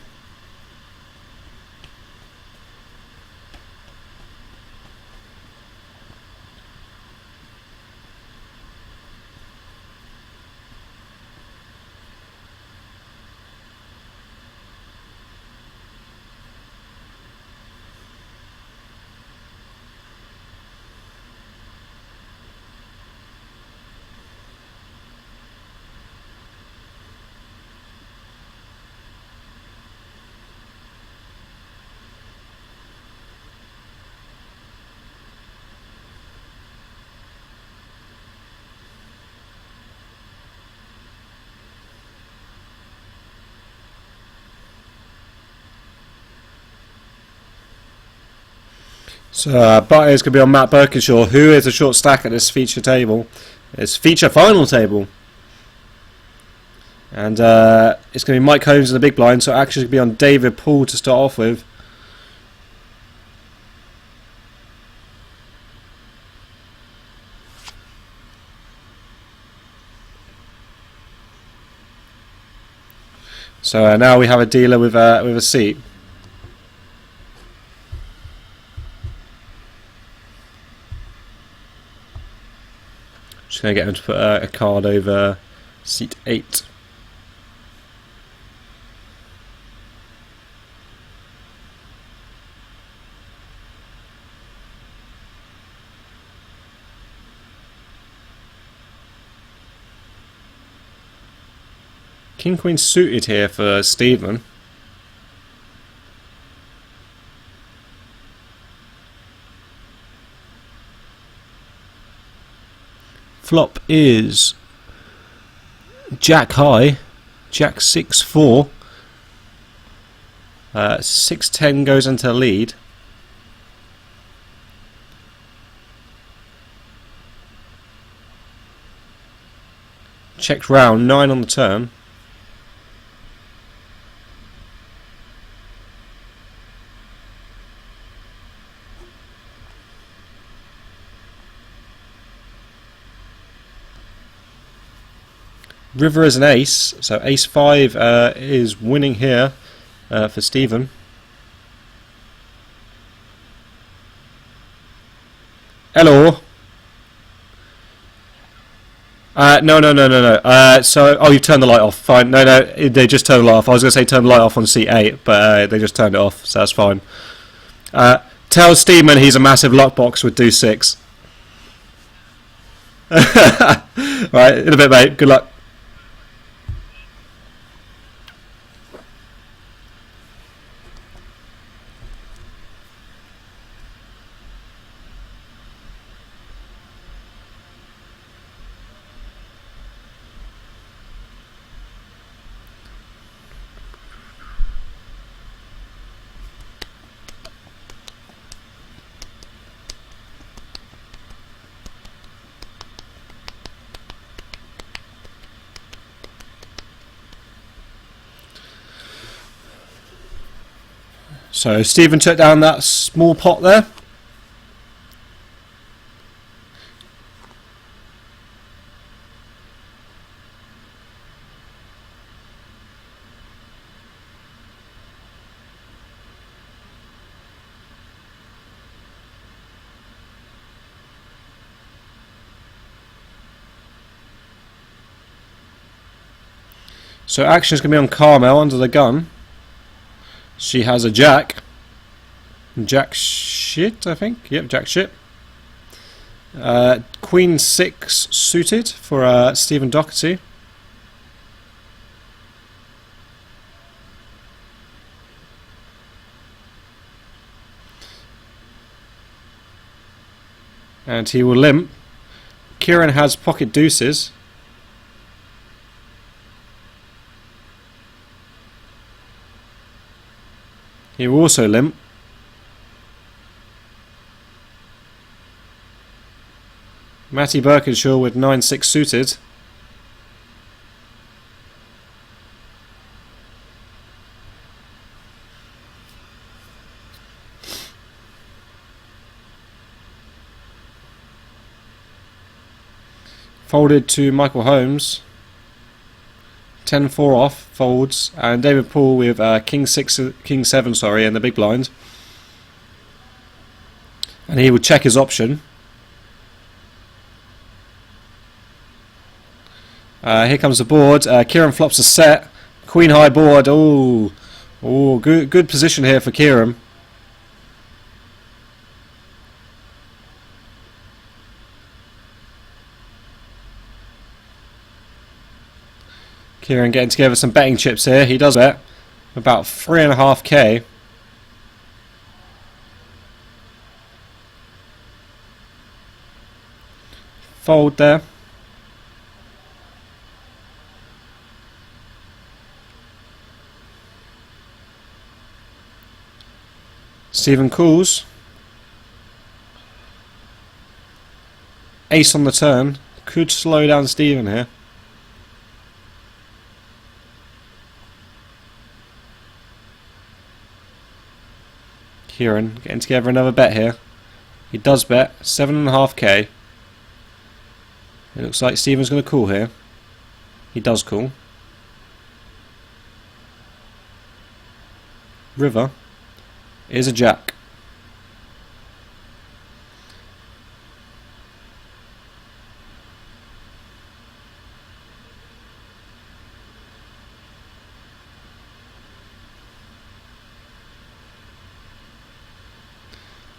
So Butter is going to be on Matt Birkinshaw, who is a short stack at this feature table. It's feature final table. And it's going to be Mike Holmes in the big blind, so actually it's going to be on David Poole to start off with. So now we have a dealer with a seat. Just going to get him to put a card over seat 8. King Queen suited here for Steedman. Flop is Jack high, Jack 6-4, 6-10 goes into lead. Checks round, 9 on the turn. River is an ace, so ace 5 is winning here for Stephen. Hello. No. So, you've turned the light off. Fine. No, they just turned the light off. I was going to say turn the light off on seat 8, but they just turned it off, so that's fine. Tell Steeman he's a massive lockbox with deuce 6. Right, in a bit, mate. Good luck. So Stephen took down that small pot there. So action is going to be on Carmel under the gun. She has a jack. Jack shit, I think. Yep, jack shit. Queen 6 suited for Stephen Doherty. And he will limp. Kieran has pocket deuces. He will also limp. Matty Birkinshaw with 9-6 suited. Folded to Michael Holmes. 10-4 off, folds, and David Poole with King 7, sorry, and the big blind. And he would check his option. Here comes the board. Kieran flops a set. Queen high board. Oh, good position here for Kieran. Kieran getting together some betting chips here. He does bet about 3.5k. Fold there. Stephen calls. Ace on the turn. Could slow down Stephen here. Kieran getting together another bet here. He does bet 7.5k. It looks like Stephen's going to call here. He does call. River is a jack.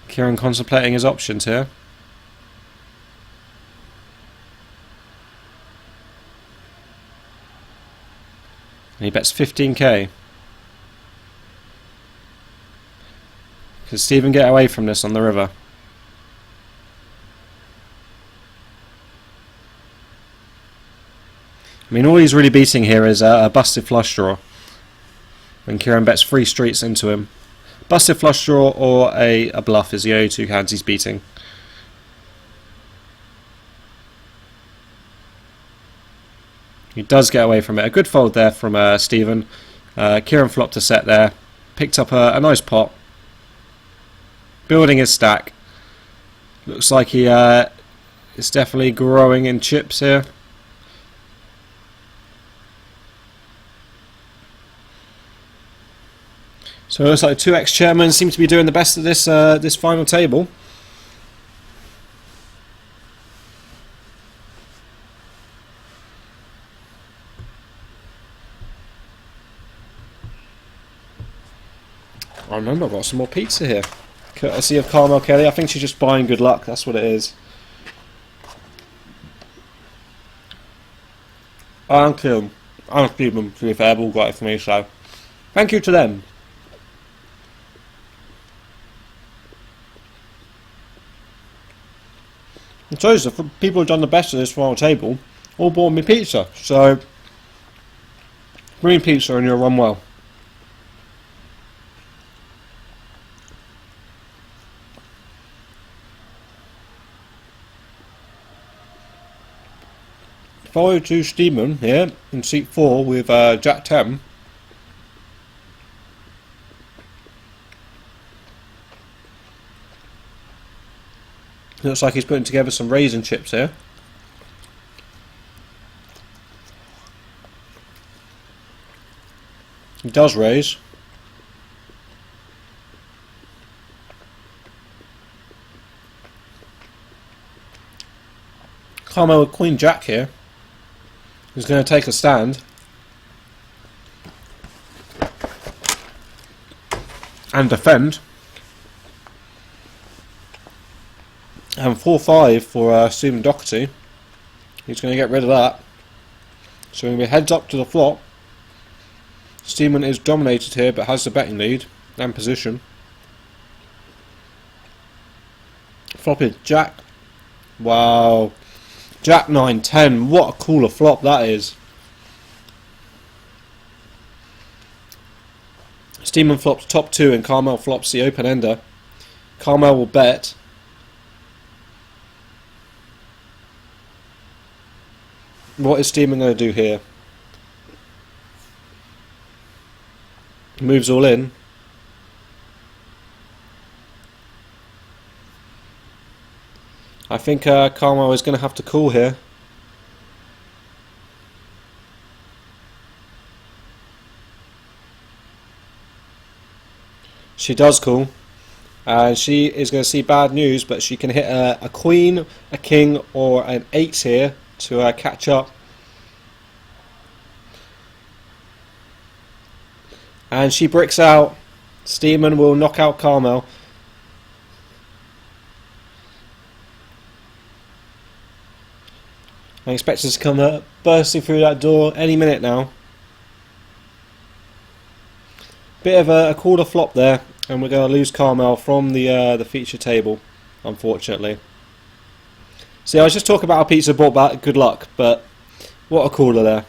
Kieran contemplating his options here. And he bets 15k. Can Stephen get away from this on the river? I mean, all he's really beating here is a busted flush draw. When Kieran bets 3 streets into him. Busted flush draw or a bluff is the only 2 hands he's beating. He does get away from it. A good fold there from Stephen. Kieran flopped a set there. Picked up a nice pot. Building his stack. Looks like he is definitely growing in chips here. So it looks like the two ex-chairmen seem to be doing the best at this this final table. I remember I've got some more pizza here. Courtesy of Carmel Kelly. I think she's just buying good luck, that's what it is. And Kim. And Stephen, to be fair, have all got it for me, so thank you to them. It shows that people who've done the best at this final table all bought me pizza, so bring pizza and you'll run well. Follow to Stephen here in seat 4 with Jack 10. Looks like he's putting together some raisin chips here. He does raise. Carmel with Queen Jack here. He's going to take a stand. And defend. And 4-5 for Stephen Doherty. He's going to get rid of that. So we're going to be heads up to the flop. Stephen is dominated here but has the betting lead and position. Flop is Jack. Wow. Jack 9-10. What a cooler flop that is. Stephen flops top 2 and Carmel flops the open ender. Carmel will bet. What is Stephen going to do here? Moves all in. I think Carmel is going to have to call here. She does call. And she is going to see bad news, but she can hit a queen, a king or an 8 here to catch up. And she bricks out. Stephen will knock out Carmel. I expect her to come bursting through that door any minute now. Bit of a quarter flop there, and we're going to lose Carmel from the feature table, unfortunately. See, I was just talking about a pizza brought back good luck, but what a caller there.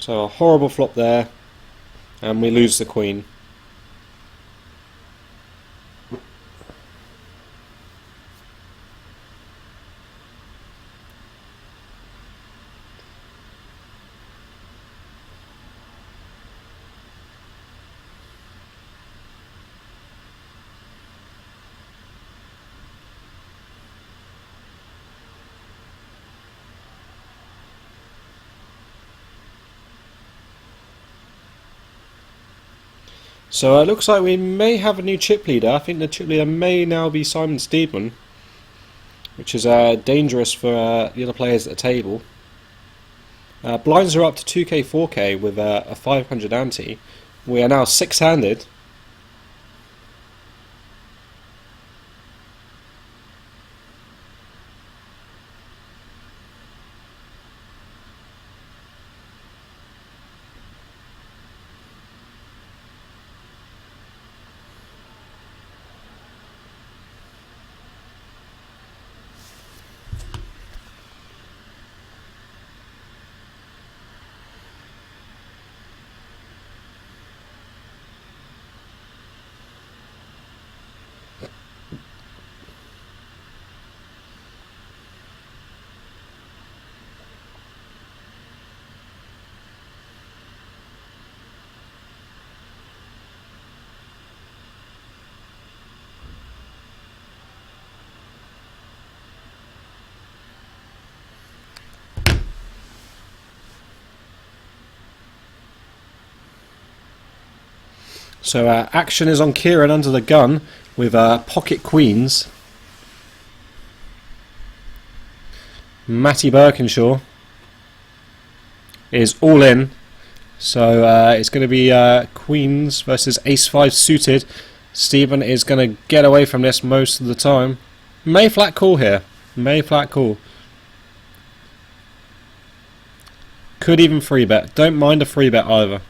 So a horrible flop there, and we lose the queen. So it looks like we may have a new chip leader. I think the chip leader may now be Simon Steedman, which is dangerous for the other players at the table. Blinds are up to 2k, 4k with a 500 ante. We are now 6-handed. So action is on Kieran under the gun with pocket queens. Matty Birkinshaw is all in. So it's going to be queens versus ace-5 suited. Stephen is going to get away from this most of the time. May flat call here. May flat call. Could even free bet. Don't mind a free bet either.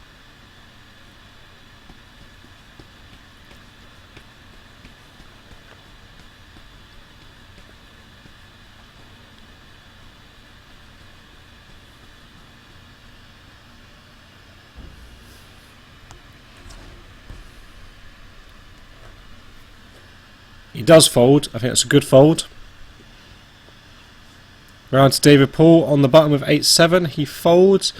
He does fold. I think that's a good fold. Round to David Paul on the button with 8-7. He folds.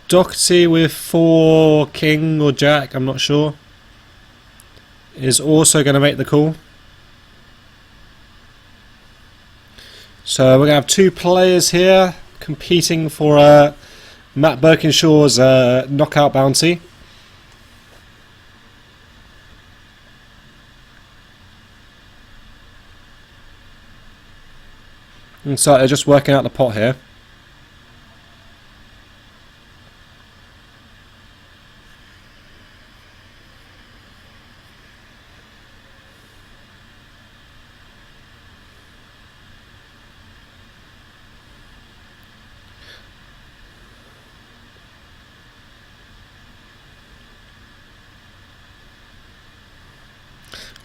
Doherty with 4 king or jack, I'm not sure, is also going to make the call. So we're going to have 2 players here competing for Matt Birkinshaw's knockout bounty. And so they're just working out the pot here.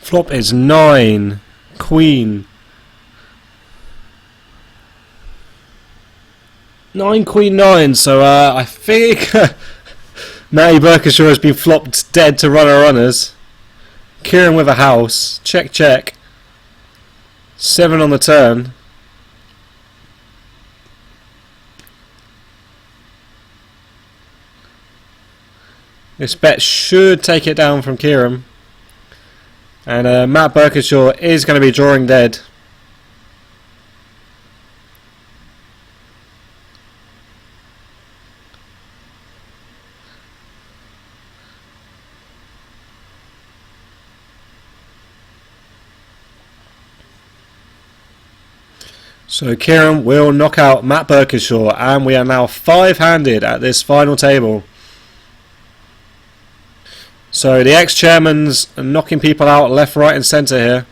Flop is 9, queen. 9, queen, 9. So I think Matty Birkinshaw has been flopped dead to runner runners. Kieran with a house. Check, check. 7 on the turn. This bet should take it down from Kieran. And Matt Birkinshaw is going to be drawing dead. So Kieran will knock out Matt Birkinshaw, and we are now 5-handed at this final table. So the ex-chairman's knocking people out left, right and centre here.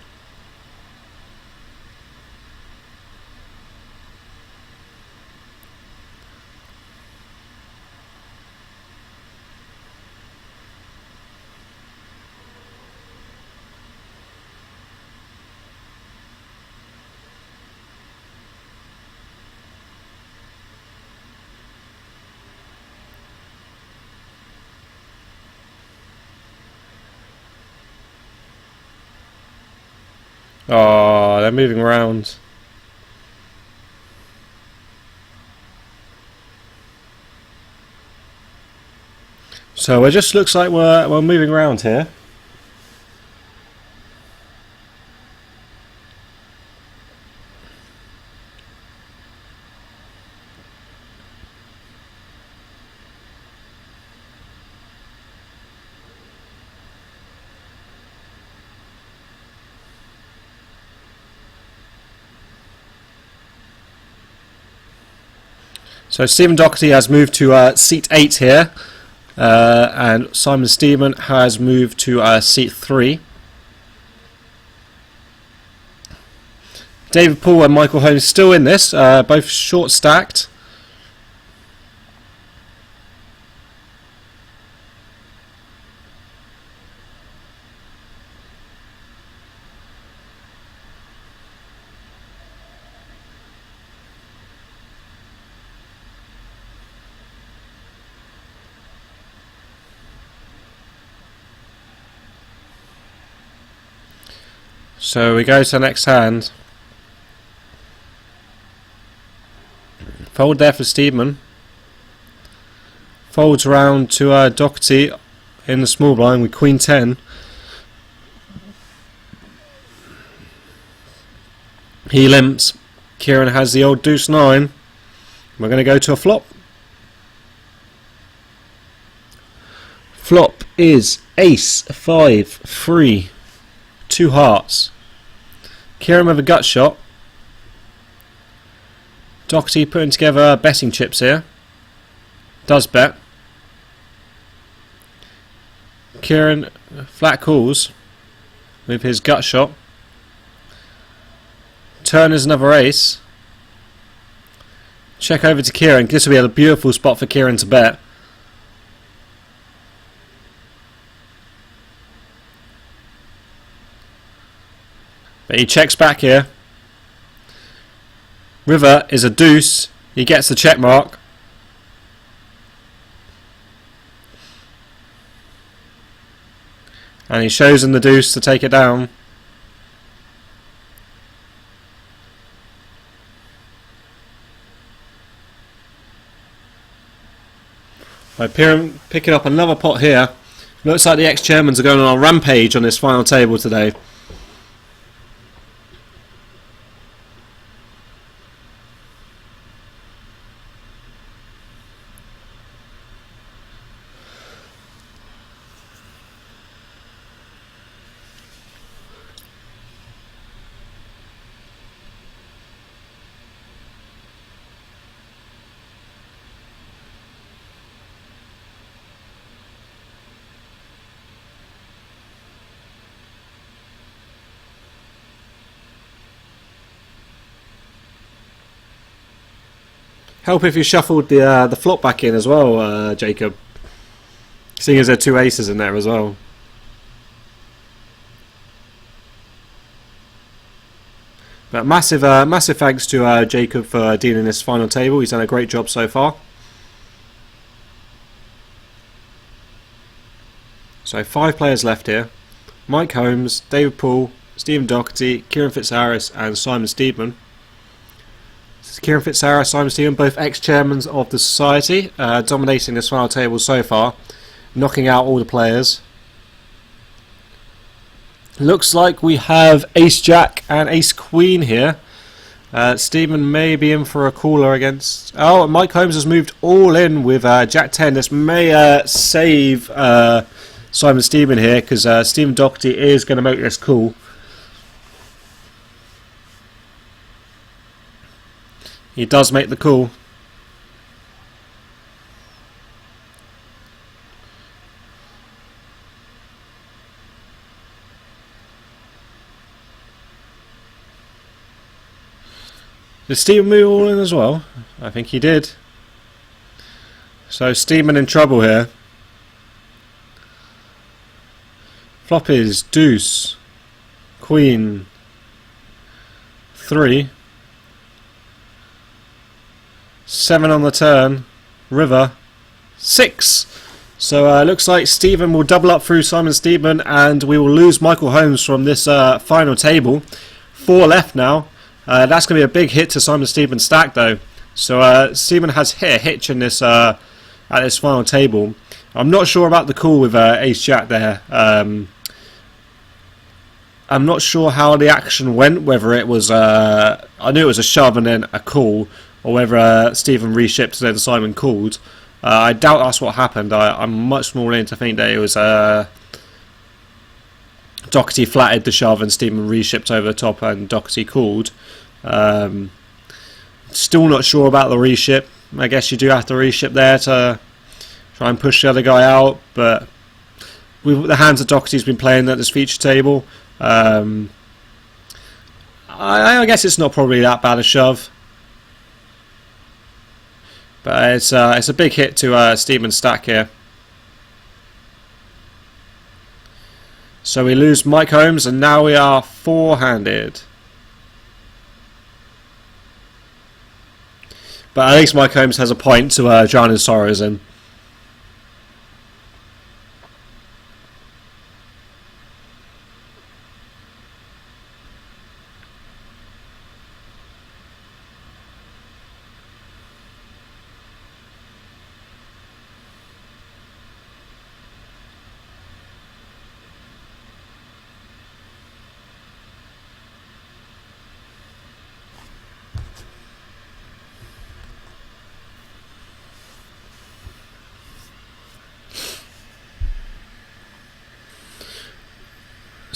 Oh, they're moving around. So it just looks like we're moving around here. So Stephen Doherty has moved to seat 8 here, and Simon Steedman has moved to seat 3. David Paul and Michael Holmes still in this, both short stacked. So we go to the next hand. Fold there for Steedman. Folds around to Doherty in the small blind with Queen 10. He limps. Kieran has the old Deuce 9. We're going to go to a flop. Flop is ace, 5, 3, 2 hearts. Kieran with a gut shot. Doherty putting together betting chips here. Does bet. Kieran flat calls with his gut shot. Turn is another ace. Check over to Kieran. This will be a beautiful spot for Kieran to bet. But he checks back here. River is a deuce. He gets the check mark. And he shows him the deuce to take it down. Picking up another pot here. Looks like the ex-chairmans are going on a rampage on this final table today. Help if you shuffled the flop back in as well, Jacob. Seeing as there are 2 aces in there as well. But massive thanks to Jacob for dealing this final table. He's done a great job so far. So 5 players left here. Mike Holmes, David Poole, Stephen Doherty, Kieran Fitzharris and Simon Steedman. Kieran Fitzharris, Simon Steedman, both ex-chairmen of the society, dominating this final table so far, knocking out all the players. Looks like we have Ace-Jack and Ace-Queen here. Steedman may be in for a caller against... Oh, Mike Holmes has moved all in with Jack-10. This may save Simon Steedman here, because Stephen Doherty is going to make this call. He does make the call. Did Steedman move all in as well? I think he did. So Steedman in trouble here. Flop is deuce, queen, 3. 7 on the turn, river, 6. So looks like Steedman will double up through Simon Steedman and we will lose Michael Holmes from this final table. 4 left now. That's going to be a big hit to Simon Steedman's stack though. So Steedman has hit a hitch in this at this final table. I'm not sure about the call with Ace-Jack there. I'm not sure how the action went, whether it was I knew it was a shove and then a call, or whether Steedman reshipped and then Simon called. I doubt that's what happened. I'm much more willing to think that it was Doherty flatted the shove and Steedman reshipped over the top and Doherty called. Still not sure about the reship. I guess you do have to reship there to try and push the other guy out, but with the hands that Doherty's been playing at this feature table, I guess it's not probably that bad a shove. But it's a big hit to Steedman's stack here. So we lose Mike Holmes and now we are 4-handed. But at least Mike Holmes has a point to drown his sorrows in.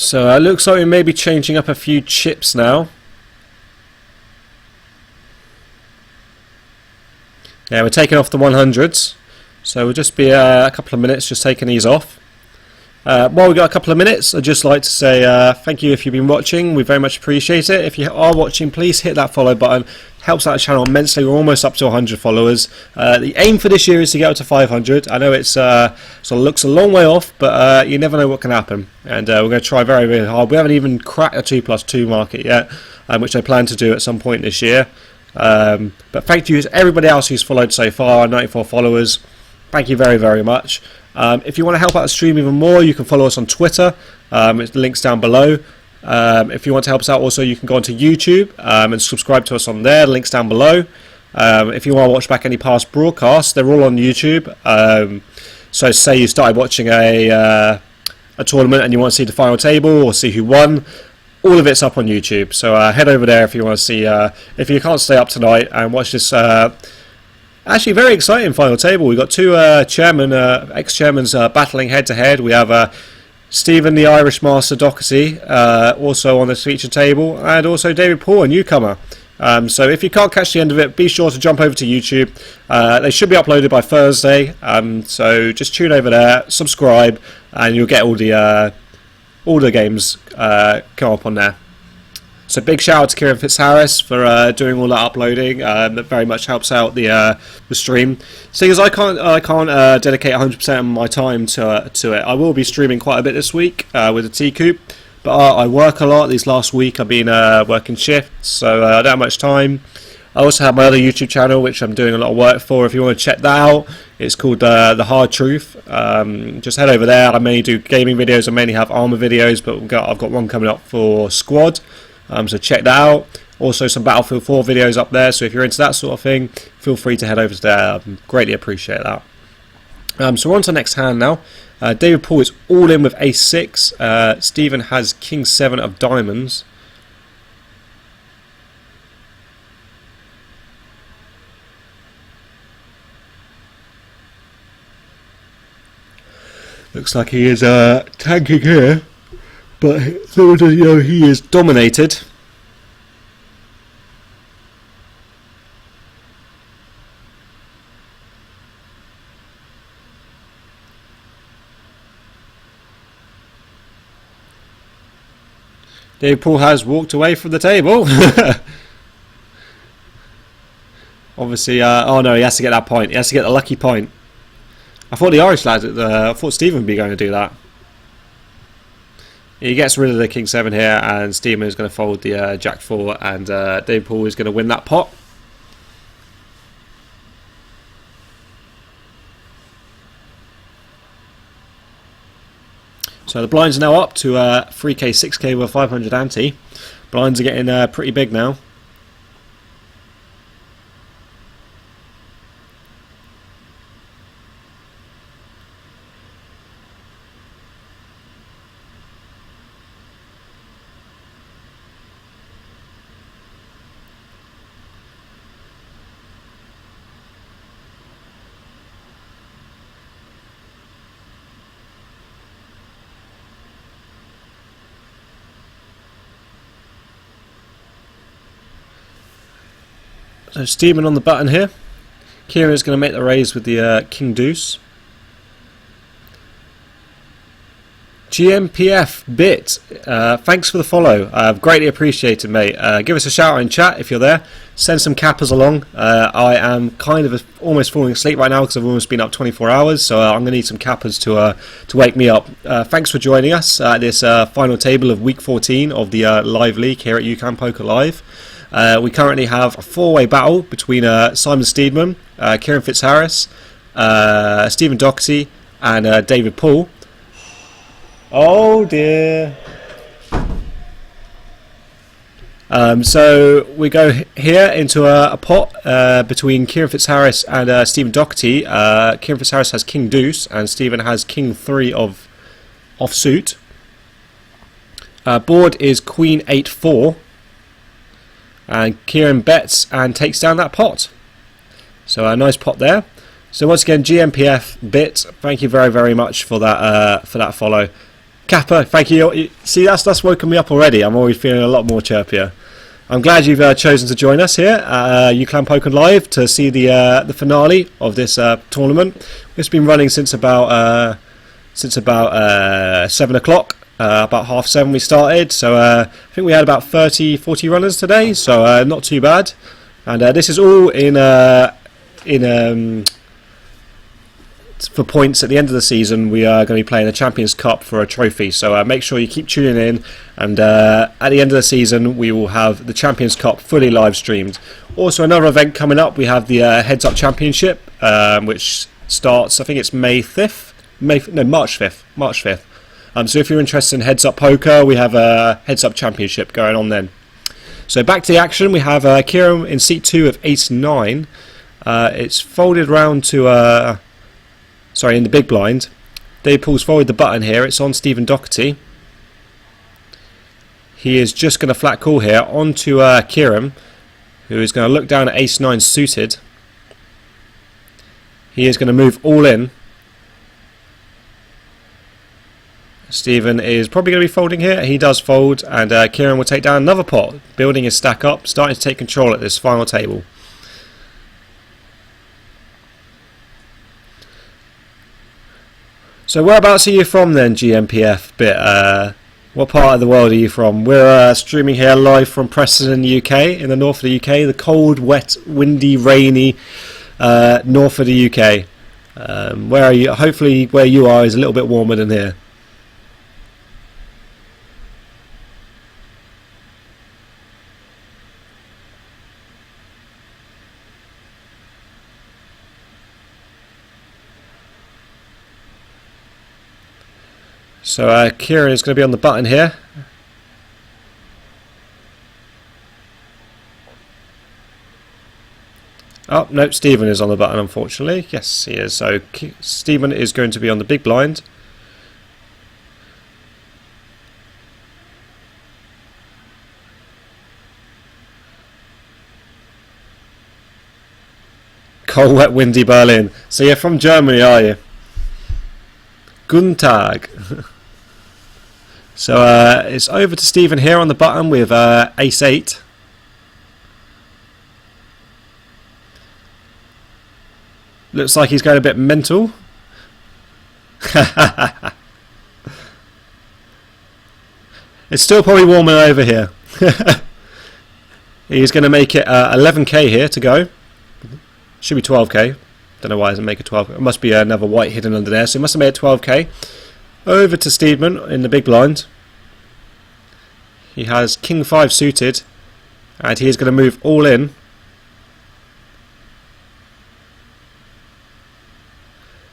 So it looks like we may be changing up a few chips now. Yeah, we're taking off the 100s. So we'll just be a couple of minutes just taking these off. While we've got a couple of minutes, I'd just like to say thank you if you've been watching. We very much appreciate it. If you are watching, please hit that follow button. Helps out the channel immensely. We're almost up to 100 followers. The aim for this year is to get up to 500. I know it's sort of looks a long way off, but you never know what can happen. And we're going to try very, very hard. We haven't even cracked a 2+2 market yet, which I plan to do at some point this year. But thank you to everybody else who's followed so far, 94 followers. Thank you very, very much. If you want to help out the stream even more, you can follow us on Twitter. It's the links down below. If you want to help us out also, you can go onto YouTube and subscribe to us on there. The links down below. If you want to watch back any past broadcasts, they're all on YouTube. So say you started watching a tournament and you want to see the final table or see who won, all of it's up on YouTube. So head over there if you want to see, if you can't stay up tonight and watch this actually very exciting final table. We've got two ex-chairmans battling head to head. We have Stephen the Irish Master Doherty also on this feature table, and also David Paul, a newcomer. So if you can't catch the end of it, be sure to jump over to YouTube. They should be uploaded by Thursday, so just tune over there, subscribe, and you'll get all the games come up on there. So big shout out to Kieran Fitzharris for doing all that uploading. That very much helps out the stream. Seeing as I can't dedicate 100% of my time to it, I will be streaming quite a bit this week with the T-Coop. But I work a lot. These last week I've been working shifts, so I don't have much time. I also have my other YouTube channel, which I'm doing a lot of work for. If you want to check that out, it's called The Hard Truth. Just head over there. I mainly do gaming videos. I mainly have armor videos, but I've got one coming up for Squad. So check that out. Also some Battlefield 4 videos up there, so if you're into that sort of thing, feel free to head over to there. I greatly appreciate that. So we're on to the next hand now. David Paul is all in with ace-6. Stephen has king-7 of diamonds. Looks like he is tanking here, but little does he know he is dominated. David Paul has walked away from the table. Obviously, oh no, he has to get that point. He has to get the lucky point. I thought the Irish lad, I thought Stephen would be going to do that. He gets rid of the king-7 here, and Stephen is going to fold the jack-4, and David Paul is going to win that pot. So the blinds are now up to 3k, 6k with 500 ante. Blinds are getting pretty big now. So Stephen on the button here. Kieran is going to make the raise with the king deuce. GMPF bit, thanks for the follow. I've greatly appreciated, mate. Give us a shout out in chat if you're there. Send some cappers along. I am kind of almost falling asleep right now because I've almost been up 24 hours, so I'm going to need some cappers to wake me up. Thanks for joining us at this final table of week 14 of the live league here at UCAN Poker Live. We currently have a four-way battle between Simon Steedman, Kieran Fitzharris, Stephen Doherty, and David Paul. Oh dear. So we go here into a pot between Kieran Fitzharris and Stephen Doherty. Kieran Fitzharris has king deuce, and Stephen has king 3 of offsuit. Board is queen 8-4. And Kieran bets and takes down that pot. So a nice pot there. So once again, GMPF bit, thank you very, very much for that follow. Kappa, thank you. See, that's woken me up already. I'm already feeling a lot more chirpier. I'm glad you've chosen to join us here at UClan Poker Live to see the finale of this tournament. It's been running since about 7 o'clock. About 7:30 we started, so I think we had about 40 runners today, so not too bad. And this is all in for points. At the end of the season, we are going to be playing the Champions Cup for a trophy, so make sure you keep tuning in, and at the end of the season we will have the Champions Cup fully live streamed. Also, another event coming up, we have the Heads Up Championship, which starts, I think it's March 5th. So if you're interested in Heads Up Poker, we have a Heads Up Championship going on then. So back to the action, we have Kieran in seat 2 of Ace-9. It's folded round to, in the big blind. Dave pulls forward the button here, it's on Stephen Doherty. He is just going to flat call here onto Kieran, who is going to look down at Ace-9 suited. He is going to move all in. Stephen is probably going to be folding here. He does fold, and Kieran will take down another pot, building his stack up, starting to take control at this final table. So whereabouts are you from then, GMPF bit? What part of the world are you from? We're streaming here live from Preston in the UK, in the north of the UK, the cold, wet, windy, rainy north of the UK. Where are you? Hopefully where you are is a little bit warmer than here. So Kieran is going to be on the button here. Oh, no, Stephen is on the button, unfortunately. Yes, he is. So Stephen is going to be on the big blind. Cold, wet, windy Berlin. So you're from Germany, are you? Guten Tag. So it's over to Stephen here on the button with Ace-8. Looks like he's going a bit mental. It's still probably warmer over here. He's going to make it 11k here to go. Should be 12k. Don't know why it doesn't make it 12. It must be another white hidden under there. So he must have made it 12k. Over to Stephen in the big blind. He has King 5 suited, and he is going to move all in.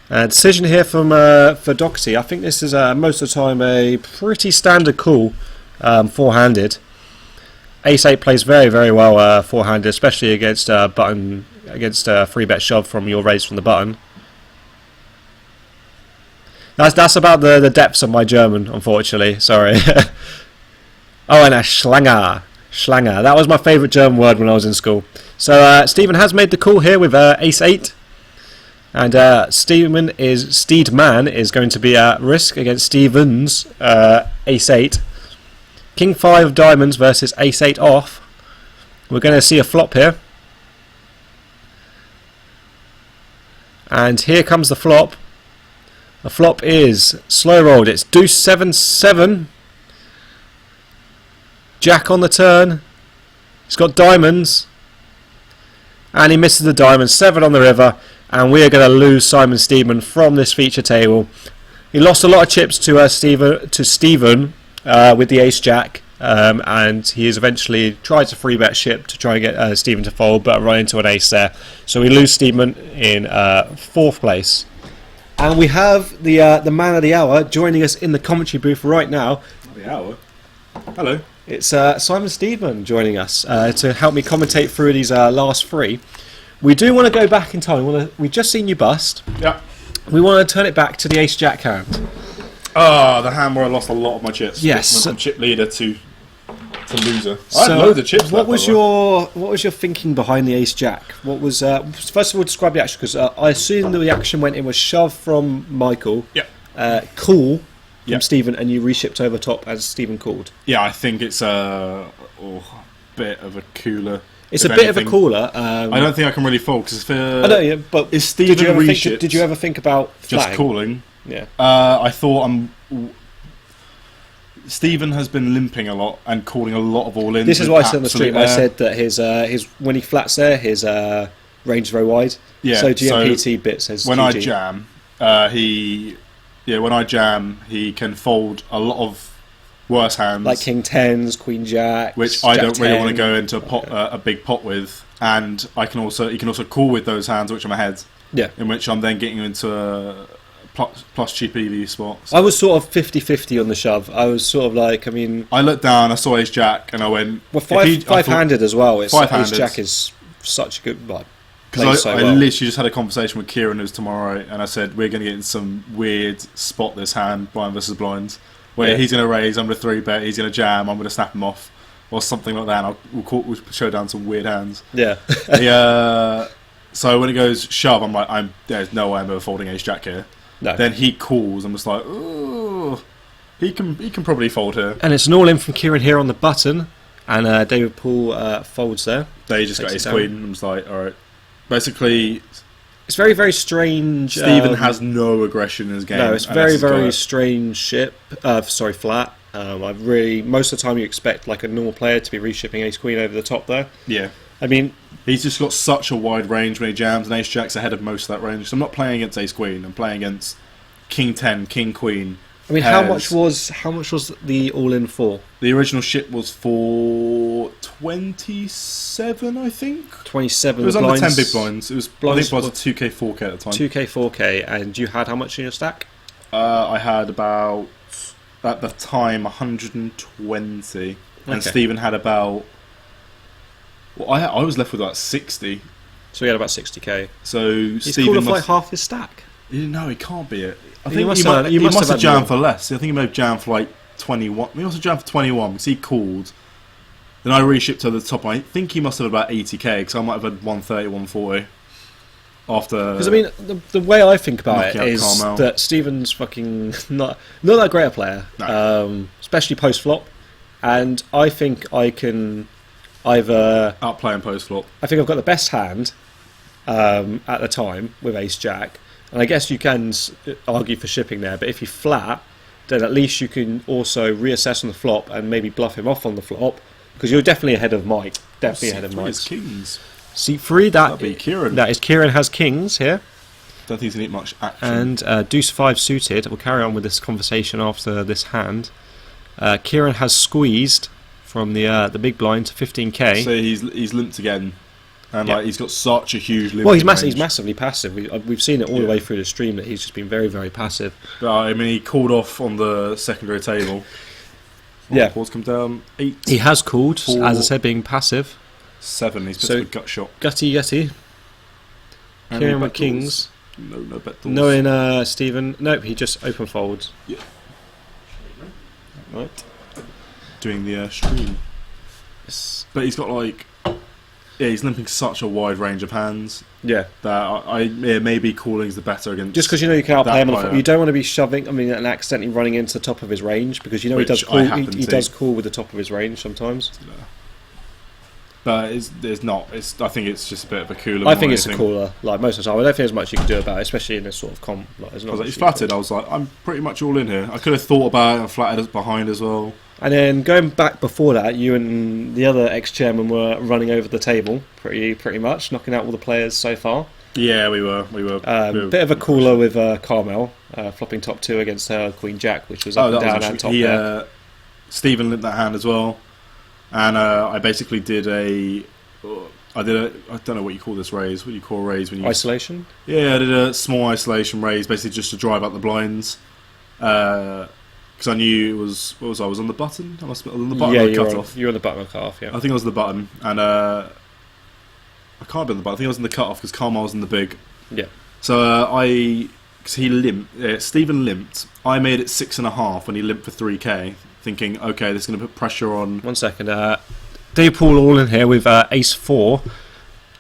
Decision here from for Doherty. I think this is most of the time a pretty standard call, four-handed. Ace-8 plays very, very well four-handed, especially against button, against free bet shove from your raise from the button. That's about the depths of my German, unfortunately. Sorry. Oh, and a Schlanger. Schlanger. That was my favourite German word when I was in school. So Stephen has made the call here with Ace-8. And Steedman is going to be at risk against Stevens Ace-8. King 5 of diamonds versus Ace-8 off. We're going to see a flop here. And here comes the flop. The flop is slow rolled. It's Deuce 7-7. Jack on the turn. He's got diamonds. And he misses the diamonds. 7 on the river. And we are going to lose Simon Steedman from this feature table. He lost a lot of chips to Stephen with the Ace Jack. And he has eventually tried to free bet ship to try and get Stephen to fold, but run into an ace there. So we lose Steedman in 4th place. And we have the man of the hour joining us in the commentary booth right now. The hour? Hello. It's Simon Steedman joining us to help me commentate through these last 3. We do want to go back in time. We've just seen you bust. Yeah. We want to turn it back to the Ace Jack hand. Ah, the hand where I lost a lot of my chips. Yes. Went from chip leader to loser. I had loads of chips. What was your thinking behind the Ace Jack? What was first of all, describe the action, because I assume the action went in was shove from Michael. Yeah. Cool from Stephen, and you reshipped over top as Stephen called. Yeah, I think it's a bit of a cooler. It's a bit of a cooler. I don't think I can really fold because I know, yeah, but is Stephen did you ever think about just calling? Yeah. I thought Stephen has been limping a lot and calling a lot of all-ins. This is what I said on the stream. I said that his when he flats there, his range is very wide. Yeah. So GMPT bit says when GG. when I jam, he can fold a lot of worse hands, like King Tens, Queen Jack, which I don't really want to go into a big pot with. And he can also call with those hands, which I'm ahead. Yeah. In which I'm then getting into a plus cheap EV spots. I was sort of 50-50 on the shove. I was sort of like, I looked down, I saw ace jack, and I went... Well, five-handed as well. Ace jack is such a good... Because I literally just had a conversation with Kieran, who's tomorrow, and I said, we're going to get in some weird spot this hand, blind versus blind, where he's going to raise, I'm going to 3-bet, he's going to jam, I'm going to snap him off, or something like that, and we'll show down some weird hands. Yeah. So when it goes shove, I'm like, there's no way I'm ever folding ace jack here. No. Then he calls. I'm just like, ooh, he can probably fold here. And it's an all in from Kieran here on the button, and David Poole folds there. They just got ace queen. I'm just like, all right. Basically, it's very, very strange. Stephen has no aggression in his game. No, it's very, very strange flat. Most of the time you expect like a normal player to be reshipping ace queen over the top there. Yeah. I mean, he's just got such a wide range when he jams, and ace jack's ahead of most of that range. So I'm not playing against ace queen. I'm playing against king 10, king queen. I mean, how much was the all in for? The original ship was for 27, I think. 27. It was blinds. under 10 big blinds. It was blinds, I think it was a 2k 4k at the time. 2k 4k, and you had how much in your stack? I had about at the time 120, and Stephen had about. Well, I was left with about 60. So he had about 60k. So he's Stephen called off like half his stack. No, he can't be it. I He think must he must have jammed more. for less. I think he may have jammed for like 21. He must have jammed for 21 because he called. Then I reshipped to the top. I think he must have about 80k because I might have had 130, 140. After. Because I mean, the way I think about it knocking out is Carmel. that Stephen's fucking not that great a player, No. Especially post flop, and I think I can either outplay and post flop. I think I've got the best hand at the time with ace jack, and I guess you can argue for shipping there. But if you flat, then at least you can also reassess on the flop and maybe bluff him off on the flop because you're definitely ahead of Mike. Definitely ahead of Mike. Kings. C3. That'd be Kieran. That is Kieran has kings here. Don't think he's gonna need much action. And Deuce 5 suited. We'll carry on with this conversation after this hand. Kieran has squeezed from the big blind to 15k. So he's limped again, and he's got such a huge limp. Well, he's massively passive. We've seen it all the way through the stream that he's just been very, very passive. I mean, he called off on the secondary table. Yeah, Pause come down 8. He has called, 4, as I said, being passive. 7. He's put So, a gut shot. Gutty. And Kieran no with bet kings. doors. No bet doors. No in Stephen. Nope, he just open folds. Yeah. Right. Doing the stream. But he's got he's limping such a wide range of hands Yeah. that maybe calling's the better against. Just because you know you can outplay him on the player. flop, you don't want to be shoving. I mean, and accidentally running into the top of his range because you know Which he does I call. happen He to. does call with the top of his range sometimes. But it's not. I think it's just a bit of a cooler. I think it's a cooler. Like most of the time, I don't think there's much you can do about it, especially in this sort of comp. Like, there's not I was like, much he's you can flattered. do. I was like, I'm pretty much all in here. I could have thought about it and flattered us behind as well. And then going back before that, you and the other ex-chairman were running over the table, pretty much, knocking out all the players so far. Yeah, we were. Bit of a cooler with Carmel, flopping top 2 against Queen Jack, which was up and down and top there. Stephen limped that hand as well, and I basically did I don't know what you call this raise. What do you call a raise when you Isolation? Yeah, I did a small isolation raise, basically just to drive out the blinds. Because I knew it was. What was I? Was on the button. I must have been on the button. Yeah, or you're cut on, off. you're on the button of cut-off, yeah. I think I was the button, and I can't be on the button. I think I was in the cut-off because Carmel was in the big. Yeah. So because he limped, Stephen limped. I made it 6.5 when he limped for 3k, thinking, okay, this is going to put pressure on. 1 second. Dave Paul all in here with Ace 4.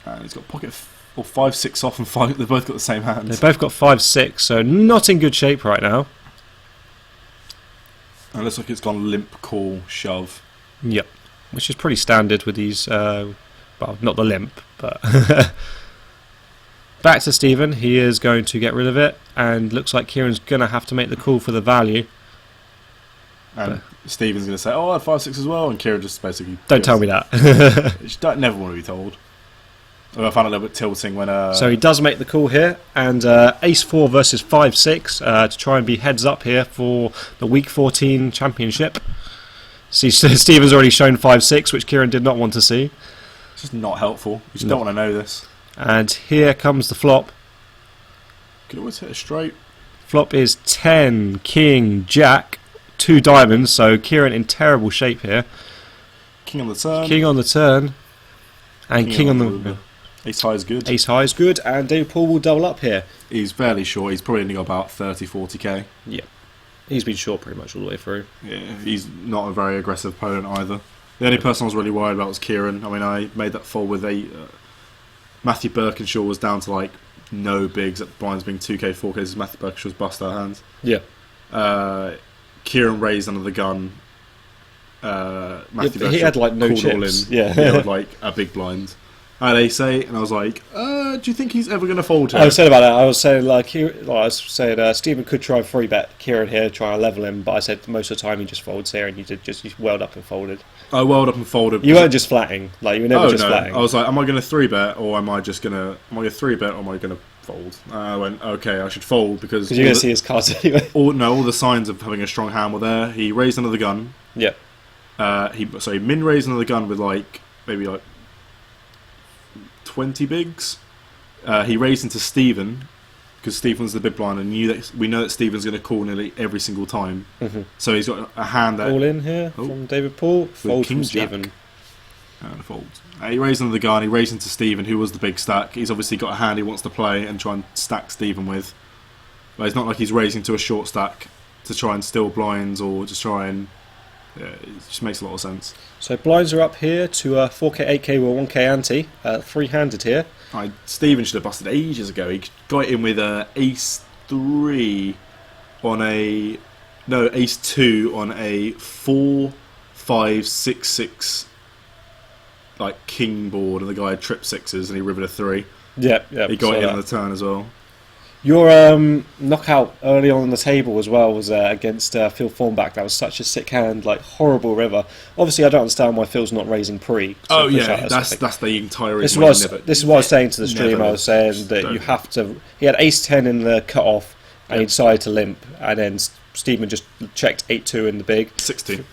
And he's got pocket 5, 6 off, and 5. They've both got the same hands. They've both got 5-6, so not in good shape right now. And it looks like it's gone limp, call, shove. Yep, which is pretty standard with these. Well, not the limp, but back to Stephen. He is going to get rid of it, and looks like Kieran's going to have to make the call for the value. And Stephen's going to say, "Oh, I had 5-6 as well," and Kieran just basically Don't tell me that. You just never want to be told. I found it a little bit tilting when. So he does make the call here, and Ace 4 versus 5-6 to try and be heads up here for the Week 14 Championship. See, Stephen's already shown 5-6, which Kieran did not want to see. It's just not helpful. You just don't want to know this. And here comes the flop. Could always hit a straight. Flop is 10, King, Jack, 2 diamonds, so Kieran in terrible shape here. King on the turn. King on the turn, and King on the... Ace high is good. Ace high is good, and David Paul will double up here. He's fairly short. He's probably only got about 30-40k. Yeah. He's been short pretty much all the way through. Yeah, he's not a very aggressive opponent either. The only person I was really worried about was Kieran. I mean, I made that fold with Matthew Birkinshaw was down to like no bigs at blinds being 2k, 4k. Matthew Birkinshaw's bust our hands. Yeah. Kieran raised under the gun. Matthew he had like no called chips. all in. Yeah. He had like a big blind. I had ace 8, and I was like, do you think he's ever going to fold here? I was saying about that. I was saying Stephen could try and 3-bet Kieran here, try and level him, but I said most of the time he just folds here, and you welled up and folded. I welled up and folded. You weren't just flatting, like you were never just flatting. I was like, am I going to 3-bet, or am I going to 3-bet, or am I going to fold? I went, okay, I should fold because you're going to see his cards anyway. All the signs of having a strong hand were there. He raised under the gun. Yeah. He min raised under the gun with maybe 20 bigs. He raised into Stephen because Stephen's the big blind, and we know that Stephen's going to call nearly every single time. Mm-hmm. So he's got a hand that all in here from David Paul. Fold from Stephen. And folds. He raised under the gun. He raised into Stephen, who was the big stack. He's obviously got a hand he wants to play and try and stack Stephen with. But it's not like he's raising to a short stack to try and steal blinds or just try and. It just makes a lot of sense. So blinds are up here to 4k, 8k with 1k ante, 3-handed here. Stephen should have busted ages ago. He got in with ace 3 on ace 2 on a 4, 5, 6, 6 king board, and the guy had trip 6s and he rivered a 3. Yeah. He got it in on the turn as well. Your knockout early on the table as well was against Phil Thornback. That was such a sick hand, horrible river. Obviously, I don't understand why Phil's not raising pre. Oh yeah, that's the entire reason. This is what I was saying to the stream. I was saying that you have to. He had ace 10 in the cut off, and he decided to limp, and then Stephen just checked 8-2 in the big 6-2,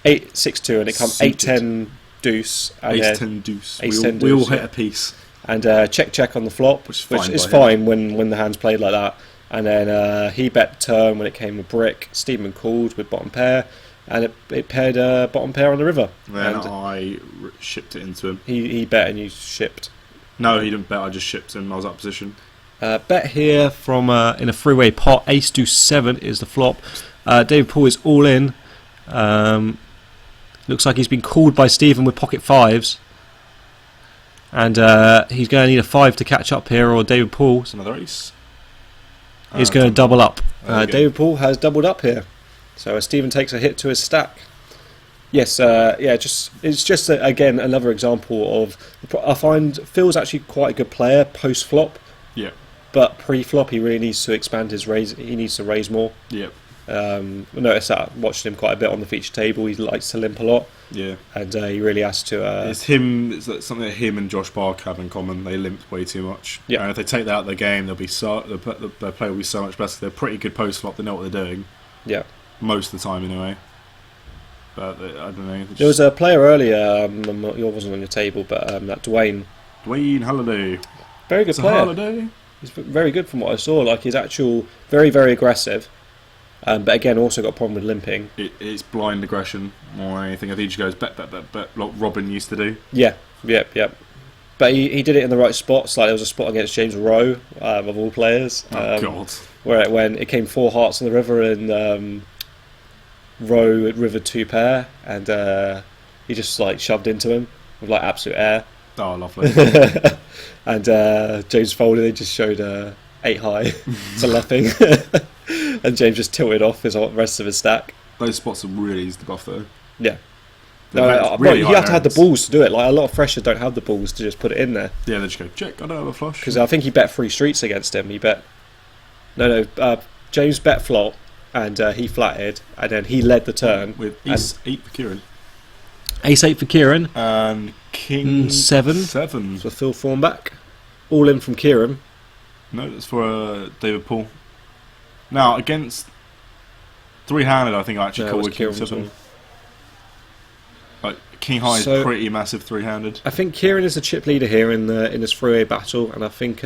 8-6-2, and it comes 8-10 deuce, and ace 10 deuce. We all hit a piece. And check on the flop, which is fine when the hand's played like that. And then he bet turn when it came with brick. Stephen called with bottom pair, and it paired bottom pair on the river. Then I shipped it into him. He bet and you shipped. No, he didn't bet. I just shipped him. I was out of position. Bet here from in a three-way pot. Ace deuce 7 is the flop. David Paul is all in. Looks like he's been called by Stephen with pocket 5s. And he's going to need a 5 to catch up here, or David Paul. It's another ace. He's going to double up. David Paul has doubled up here. So Stephen takes a hit to his stack. Yes, it's just again another example of. I find Phil's actually quite a good player post flop. Yeah. But pre flop, he really needs to expand his raise. He needs to raise more. Yeah. I noticed that I watched him quite a bit on the feature table. He likes to limp a lot. Yeah. And he really has to. It's something that him and Josh Bark have in common. They limp way too much. Yeah. And if they take that out of the game, their play will be so much better. They're pretty good post flop. They know what they're doing. Yeah. Most of the time, anyway. But I don't know. There was a player earlier. You wasn't on your table, but that Dwayne Halliday. Very good player. Halliday. He's very good from what I saw. He's actual very, very aggressive. But again, also got a problem with limping. It's blind aggression more than anything. I think he just goes bet, like Robin used to do. Yeah. But he did it in the right spots. There was a spot against James Rowe, of all players. God. Where when it came 4 hearts on the river, and Rowe river 2 pair, and he just shoved into him with absolute air. Oh, lovely. And James folded. They just showed 8 high to leffing. And James just tilted off his rest of his stack. Those spots are really easy to buff though. Yeah. They're No, really you high have to have the variance. balls to do it. Like a lot of freshers don't have the balls to just put it in there. Yeah, they just go, check, I don't have a flush. Because I think he bet 3 streets against him. He bet James bet flop, and he flatted, and then he led the turn with ace 8 for Kieran. Ace 8 for Kieran, And King 7 7. for Phil Thornback. All in from Kieran. No, that's for David Paul. Now, against 3-handed, I think I actually No, it call was with King Kieran's 7. one. Like, King High So- is pretty massive 3-handed. I think Kieran is the chip leader here in this three-way battle, and I think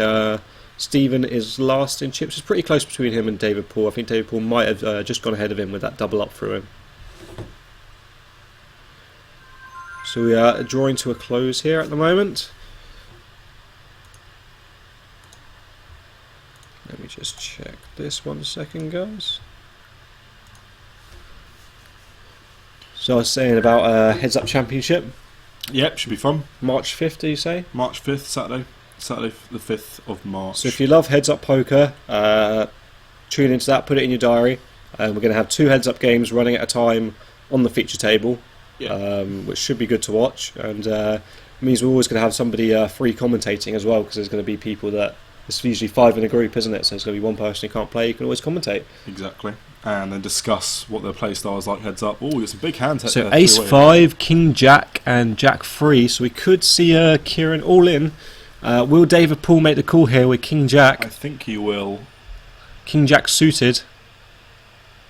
Stephen is last in chips. It's pretty close between him and David Paul. I think David Paul might have just gone ahead of him with that double up through him. So we are drawing to a close here at the moment. Let me just check this 1 second, guys. So I was saying about Heads Up Championship, Yep, should be fun. March 5th, do you say? March 5th, Saturday. Saturday the 5th of March. So if you love Heads Up Poker, tune into that, put it in your diary. We're going to have 2 Heads Up games running at a time on the feature table, which should be good to watch. And means we're always going to have somebody free commentating as well, because there's going to be people that... It's usually 5 in a group, isn't it? So there's going to be one person who can't play, you can always commentate. Exactly. And then discuss what their play style is like heads up. Oh, there's some big hands. So Ace 5, King Jack, and Jack 3. So we could see Kieran all in. Will David Paul make the call here with King I Jack? think he will. King Jack suited.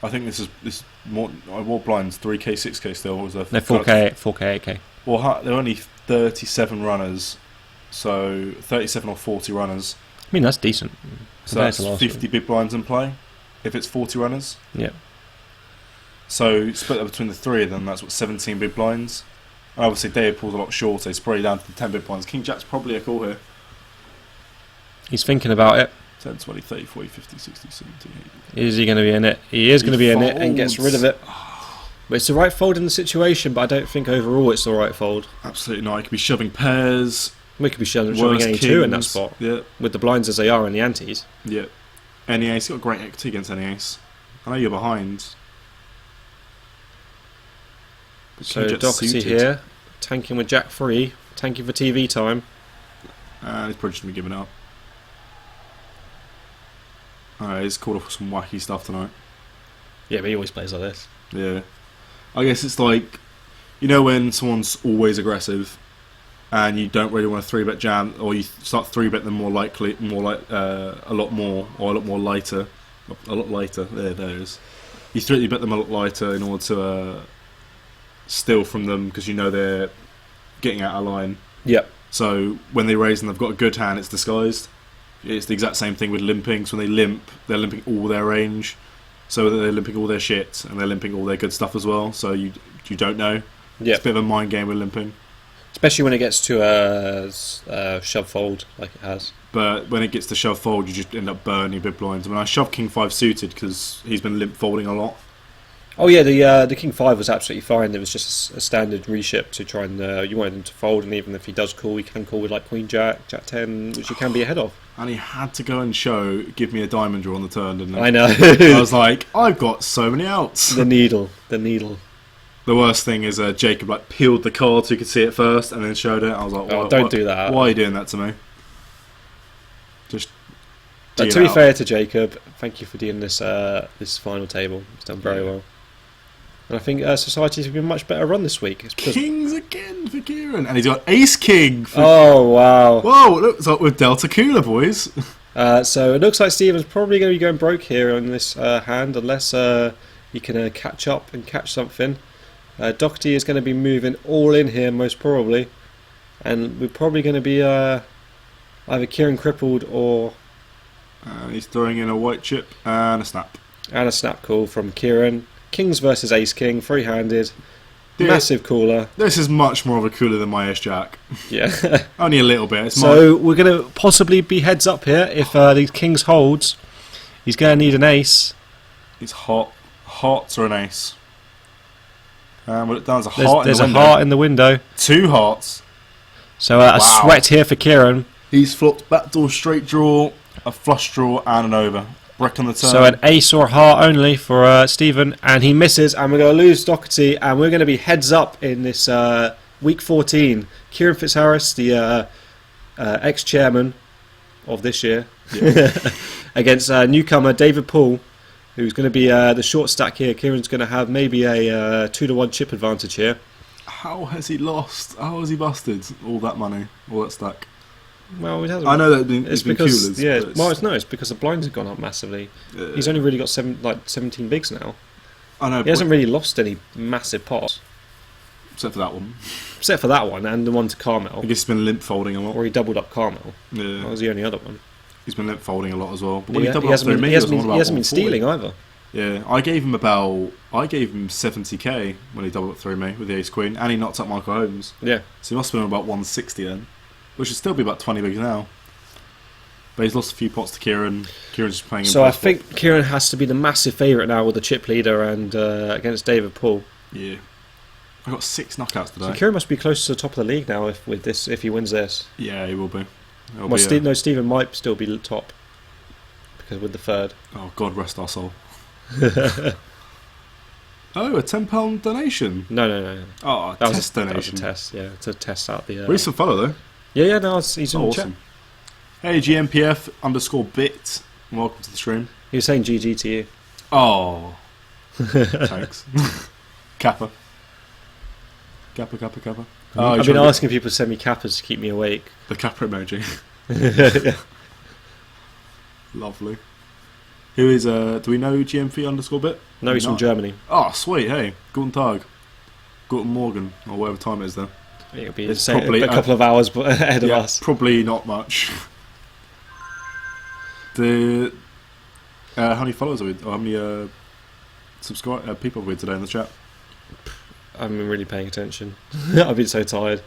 I think this is more. I wore blinds 3K, 6K still. Was there? No, 4K, 8K. Well, there are only 37 runners, so 37 or 40 runners. I mean, that's decent. So compared that's to last 50 big blinds in play. If it's 40 runners, Yeah. so split that between the 3 of them. That's what 17 big blinds. And obviously David Paul's a lot shorter. He's probably down to the 10 big blinds. King Jack's probably a call here. He's thinking about it. 10, 20, 30, 40, 50, 60, 70, 80. Is he going to be in it? He is going to be in it and gets folds. rid of it. But it's the right fold in the situation, but I don't think overall it's the right fold. Absolutely not. He could be shoving pairs. We could be shoving Worst any 2 in that kings. spot. Yeah, With the blinds as they are and the antes. yeah. Any ace. He's got great equity against any ace. I know you're behind. But So King Jack's Doxy suited. here, tanking with Jack 3, tanking for TV time. And he's probably just going to be giving up. Alright, he's called off some wacky stuff tonight. Yeah, but he always plays like this. Yeah. I guess it's like, you know when someone's always aggressive and you don't really want to 3-bet jam, or you start 3-bet them more likely, a lot more, or a lot more lighter. A lot lighter, there it is. You 3-bet them a lot lighter in order to steal from them because you know they're getting out of line. Yep. So when they raise and they've got a good hand, it's disguised. It's the exact same thing with limping. So when they limp, they're limping all their range. So they're limping all their shit and they're limping all their good stuff as well. So you don't know. Yep. It's a bit of a mind game with limping. Especially when it gets to a shove fold like it has. But when it gets to shove fold, you just end up burning big blinds. I mean, I shoved King 5 suited because he's been limp folding a lot. Oh yeah, the King 5 was absolutely fine. It was just a standard reship to try and you wanted him to fold, and even if he does call, he can call with like Queen Jack, Jack 10, which you can be ahead of. And he had to go and give me a diamond draw on the turn, didn't he? I know. I was like, I've got so many outs. the needle. The worst thing is Jacob like peeled the card so you could see it first and then showed it. I was like, Don't do that. Why are you doing that to me? Just But to be fair to Jacob, thank you for doing this final table. He's done very well. And I think Society's been much better run this week. It's because... Kings again for Kieran. And he's got Ace King. Oh, wow. Whoa, it looks like with Delta Cooler, boys. So it looks like Steven's probably going to be going broke here on this hand, unless he can catch up and catch something. Doherty is going to be moving all in here, most probably. And we're probably going to be either Kieran crippled or... He's throwing in a white chip and a snap. And a snap call from Kieran. Kings versus Ace King, free-handed. Massive cooler. This is much more of a cooler than my Ace Jack. Yeah. Only a little bit. So we're going to possibly be heads up here. If the Kings holds, he's going to need an ace. He's hot. Hearts or an ace. Well, it down as a heart There's in the a heart in the window. 2 hearts. So a sweat here for Kieran. He's flopped backdoor straight draw, a flush draw, and an over. Breck on the turn. So an ace or heart only for Stephen, and he misses, and we're going to lose Doherty, and we're going to be heads up in this week 14. Kieran Fitzharris, the ex-chairman of this year, against newcomer David Poole, who's going to be the short stack here. Kieran's going to have maybe a 2-1 chip advantage here. How has he lost? How has he busted all that money, all that stack? Well, it hasn't. I know that It's been because coolers, yeah. but Well, it's because the blinds have gone up massively. He's only really got 17 bigs now. I know. He hasn't really lost any massive pots, except for that one. except for that one and the one to Carmel, I guess he's been limp folding a lot. where he doubled up Carmel. That Yeah, was the only other one. he's been limp folding a lot as well. But He, when he he doubled up hasn't through been, me, he it was hasn't been, on about he hasn't been 140. stealing either. Yeah, I gave him 70k when he doubled up through me with the ace queen, and he knocked up Michael Holmes. Yeah. So he must have been on about 160 then, which should still be about 20 bigs now. But he's lost a few pots to Kieran. Kieran's just playing him. So I think Kieran has to be the massive favourite now with the chip leader and against David Poole. Yeah. I got 6 knockouts today. So Kieran must be close to the top of the league now if he wins this. Yeah, he will be. It'll Well, be Stephen might still be the top because with the third. oh, God rest our soul. Oh, a £10 donation. No. Oh, a That was test That was a donation. test. Yeah, to test out the. Recent follow though. Yeah. No, he's in Oh, the chat. awesome. Hey, GMPF_bit. Welcome to the stream. He was saying GG to you. Oh, thanks. Kappa. Kappa. Oh, I've been asking people to send me kappas to keep me awake. the Kappa emoji. Lovely. Who is do we know GMP_bit? No, he's from Germany. Oh, sweet. Hey, Guten Tag. Guten Morgen, or whatever time it is there. It'll be It's probably a couple of hours ahead of us. Probably not much. How many followers are we? Or how many people have we today in the chat? I haven't been really paying attention. I've been so tired.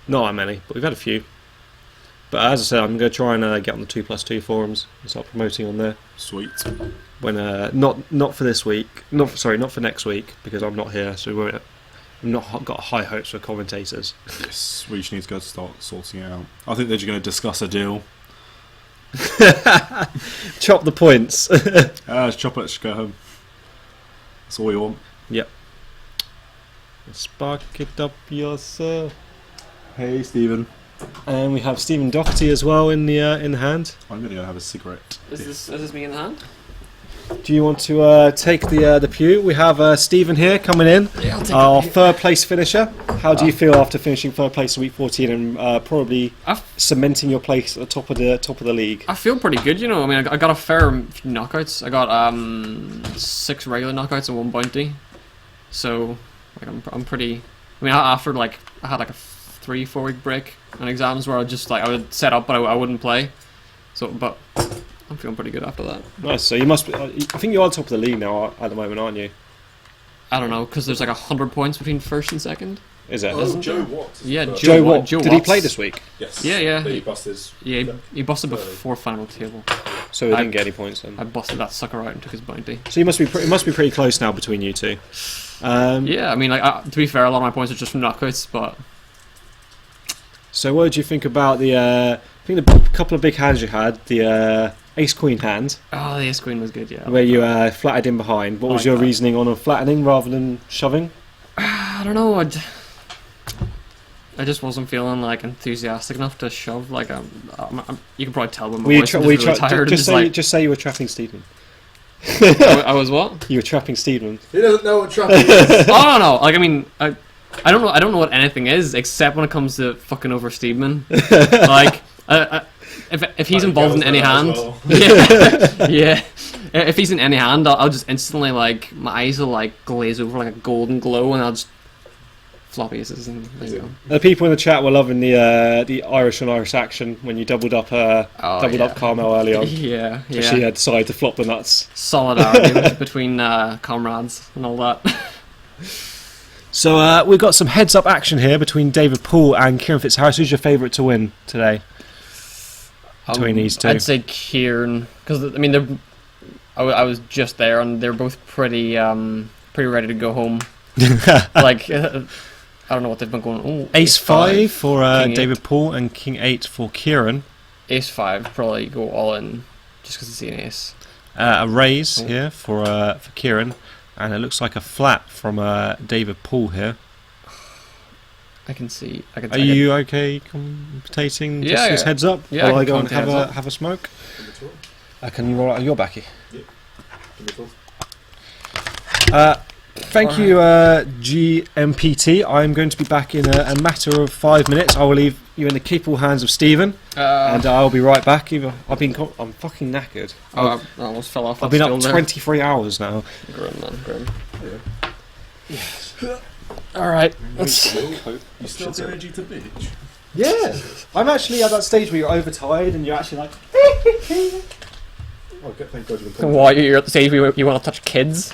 Not that many, but we've had a few. But as I said, I'm going to try and get on the 2+2 forums and start promoting on there. Sweet. When not for this week, not for next week because I'm not here, so we won't. I've not got high hopes for commentators. Yes, we just need to go start sorting it out. I think they're just going to discuss a deal. Chop the points. Let's chop it, let's go home. That's all we want. Yep. Spark it up yourself. Hey, Stephen. And we have Stephen Doherty as well in the hand. I'm going to go have a cigarette. Is this me in the hand? Do you want to take the pew? We have Stephen here coming in, Yeah, I'll take our the pew. third place finisher. How do you feel after finishing third place in week 14 and probably cementing your place at the top of the league? I feel pretty good, you know. I mean, I got a fair few knockouts. I got 6 regular knockouts and 1 bounty. So, like, I'm pretty. I mean, after like I had like a 3-4 week break on exams where I would set up but I wouldn't play. So, but I'm feeling pretty good after that. Nice. So you must be. I think you're on top of the league now at the moment, aren't you? I don't know because there's like 100 points between first and second. Is it? Isn't Joe there? Watts. Yeah, Joe Watt. Joe Did he Watts. play this week? Yes. Yeah. He busted his. Yeah, he busted before final table. So he I- didn't get any points then. I busted that sucker out and took his bounty. So you must be. It must be pretty close now between you two. Yeah, I mean, like to be fair, a lot of my points are just from knockouts, but So what did you think about the? I think the couple of big hands you had. The Ace Queen hand, oh, the Ace Queen was good. Yeah, where you flatted in behind. What was like your that. reasoning on flattening rather than shoving? I don't know. I just wasn't feeling like enthusiastic enough to shove. Like you can probably tell when my voice is really tired. Just say you were trapping Stephen. I was what? You were trapping Stephen. He doesn't know what trapping is. Oh no! Like I mean, I don't know. I don't know what anything is except when it comes to fucking over Steedman. Like, if he's involved in any hand, Well. yeah. If he's in any hand, I'll just instantly like my eyes will like glaze over like a golden glow, and I'll just flop aces and there you go. The people in the chat were loving the Irish on Irish action when you doubled up Carmel early on. Yeah, She yeah. had decided to flop the nuts. Solidarity between comrades and all that. So we've got some heads-up action here between David Poole and Kieran Fitzharris. Who's your favourite to win today between these two? I'd say Kieran, because I mean I was just there and they're both pretty ready to go home. Like I don't know what they've been going. Oh, Ace 5 for King David 8. Poole and King 8 for Kieran. Ace 5 probably go all in just because it's an ace. A raise here for Kieran, and it looks like a flat from David Poole here. I can see. Are you okay commentating? Yeah, Just as yeah. heads up. Yeah, While I I go can and commentate have a smoke. Can you roll out your backy? Thank you, GMPT. I'm going to be back in a matter of 5 minutes. I will leave you in the capable hands of Stephen, and I'll be right back. I'm fucking knackered. I almost fell off. I've been up 23 hours now. Grim, man, grim. All right, let's. You still have the energy to bitch? Yeah, I'm actually at that stage where you're overtired and you're actually like. Oh, thank God you've been Why you're at the stage where you want to touch kids?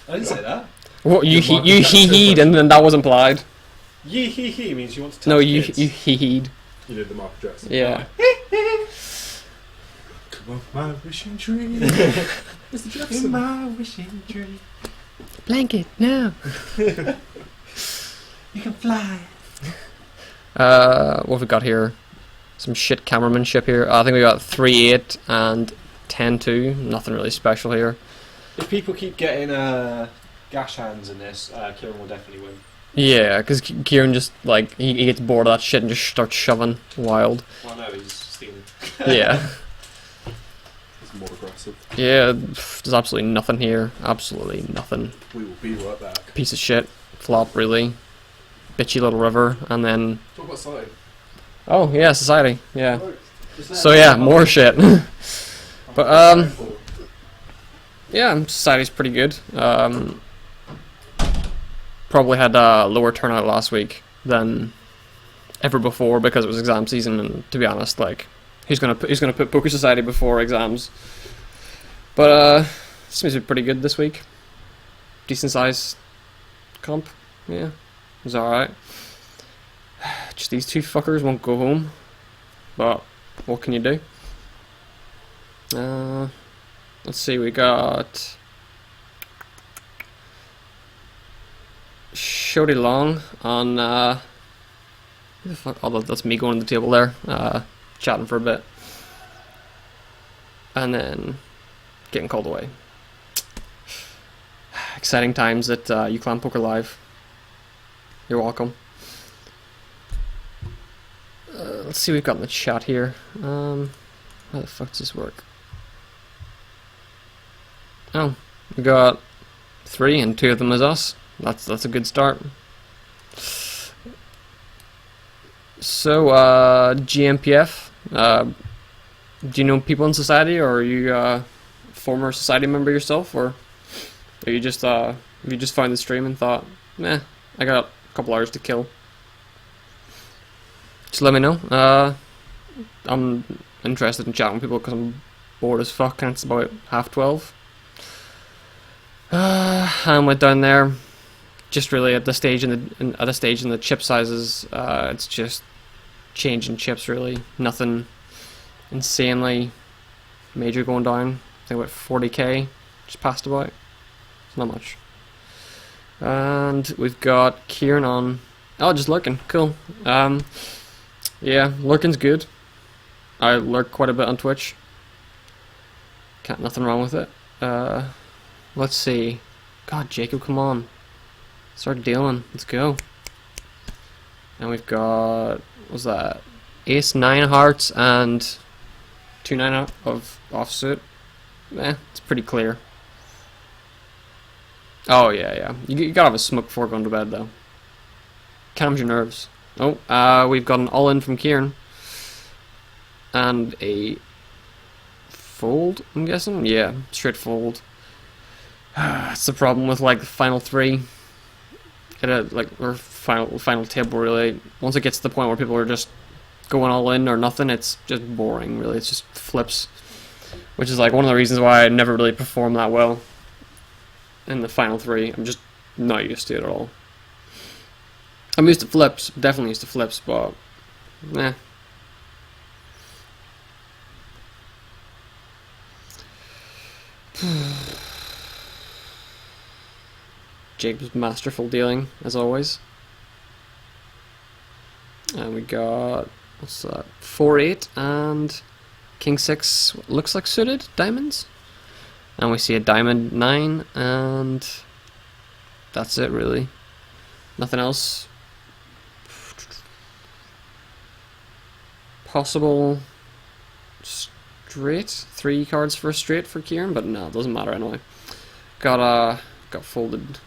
I didn't say that. What you he-heed and then that was implied. He means you want to touch No, you kids. he-heed. You did the Mark Jackson. Yeah. Come on, my wishing tree. Mr. Jackson. In my wishing tree, Blanket, no. you can fly. What have we got here? Some shit cameramanship here. I think we got 3-8 and 10-2. Nothing really special here. If people keep getting gash hands in this, Kieran will definitely win. Yeah, because Kieran just, like, he gets bored of that shit and just starts shoving wild. Well, no, he's stealing. Yeah. It's more aggressive. Yeah, there's absolutely nothing here. Absolutely nothing. We will be right back. Piece of shit. Flop, really. Bitchy little river. And then... Talk about Sai. Oh, yeah, society. Yeah. So, yeah, more shit. But, yeah, society's pretty good. Probably had a lower turnout last week than ever before because it was exam season, and to be honest, like, who's gonna put Poker Society before exams? But seems to be pretty good this week. Decent size comp, yeah, it was alright. Just these two fuckers won't go home, but what can you do? Let's see, we got Shody Long on who the fuck? Oh, that's me going to the table there, chatting for a bit, and then getting called away. Exciting times at UClan Poker Live. You're welcome. Let's see what we've got in the chat here. How the fuck does this work? Oh, we got 3 and 2 of them is us. That's a good start. So, GMPF, do you know people in society, or are you a former society member yourself, or are you just have you just found the stream and thought, I got a couple hours to kill? Just let me know. I'm interested in chatting with people because I'm bored as fuck, and it's about 12:30. And went down there. Just really at the stage in the chip sizes, it's just changing chips really. Nothing insanely major going down. I think about 40k just passed about. It's not much. And we've got Kieran on. Oh, just lurking. Cool. Yeah, lurking's good. I lurk quite a bit on Twitch. Nothing wrong with it. Let's see. God, Jacob, come on. Start dealing. Let's go. And we've got, what's that? Ace 9 hearts and 2 9 of offsuit. It's pretty clear. Oh, yeah. You gotta have a smoke before going to bed, though. Calms your nerves. Oh, we've got an all-in from Kieran. And a fold, I'm guessing? Yeah, straight fold. It's the problem with, like, the final 3. Or final table, really. Once it gets to the point where people are just going all in or nothing, it's just boring, really. It's just flips. Which is, like, one of the reasons why I never really perform that well in the final 3. I'm just not used to it at all. I'm used to flips, definitely used to flips, but Jacob's masterful dealing, as always. And we got, what's that, 4-8 and King 6 looks like suited diamonds. And we see a diamond 9, and that's it really. Nothing else. Possible straight. 3 cards for a straight for Kieran, but no, it doesn't matter anyway. Got folded.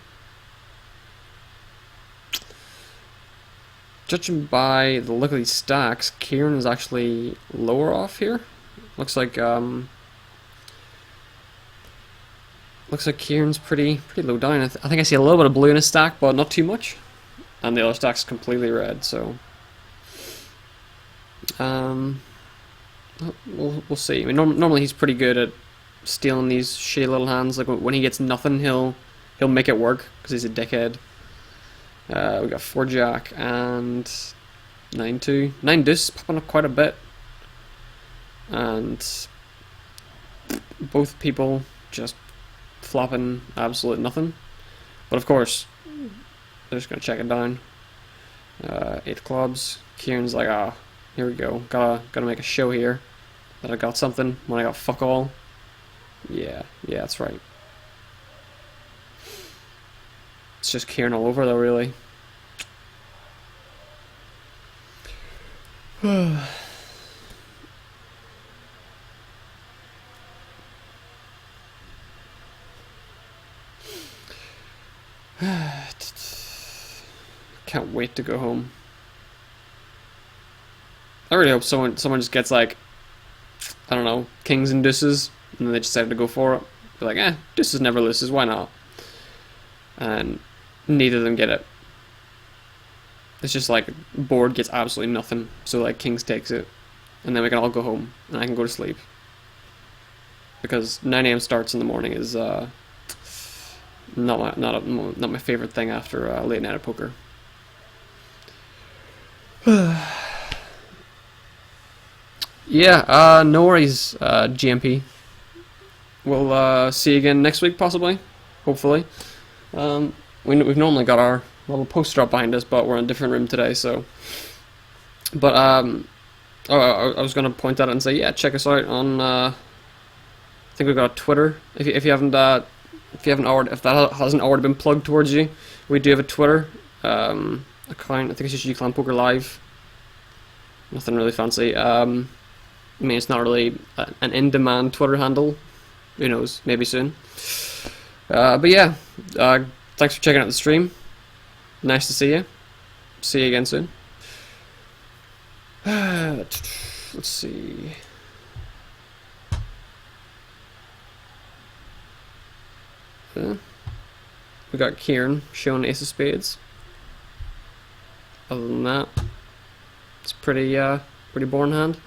Judging by the look of these stacks, Kieran is actually lower off here. Looks like Kieran's pretty low down. I think I see a little bit of blue in his stack, but not too much. And the other stack's completely red, so we'll see. I mean, normally he's pretty good at stealing these shitty little hands. Like when he gets nothing, he'll make it work because he's a dickhead. We got 4 jack and 9-2. 9 deuce popping up quite a bit, and both people just flopping absolute nothing. But of course, they're just gonna check it down. 8 clubs. Kieran's like, ah, here we go. Gotta make a show here that I got something when I got fuck all. Yeah, that's right. It's just Kieran all over though, really. Can't wait to go home. I really hope someone just gets like, I don't know, kings and deuces, and then they decide to go for it. Be like, deuces never loses, why not? And neither of them get it. It's just like board gets absolutely nothing, so like kings takes it, and then we can all go home and I can go to sleep. Because 9 AM starts in the morning is not my favorite thing after a late night of poker. Yeah, no worries, GMP. We'll see you again next week, possibly, hopefully. We've normally got our little poster up behind us, but we're in a different room today, so. But I was gonna point that out and say, yeah, check us out on. I think we've got Twitter. If that hasn't already been plugged towards you, we do have a Twitter account. I think it's just Uclan Poker Live. Nothing really fancy. I mean, it's not really an in-demand Twitter handle. Who knows? Maybe soon. But yeah, thanks for checking out the stream. Nice to see you. See you again soon. Let's see. We got Kieran showing Ace of Spades. Other than that, it's pretty boring hand.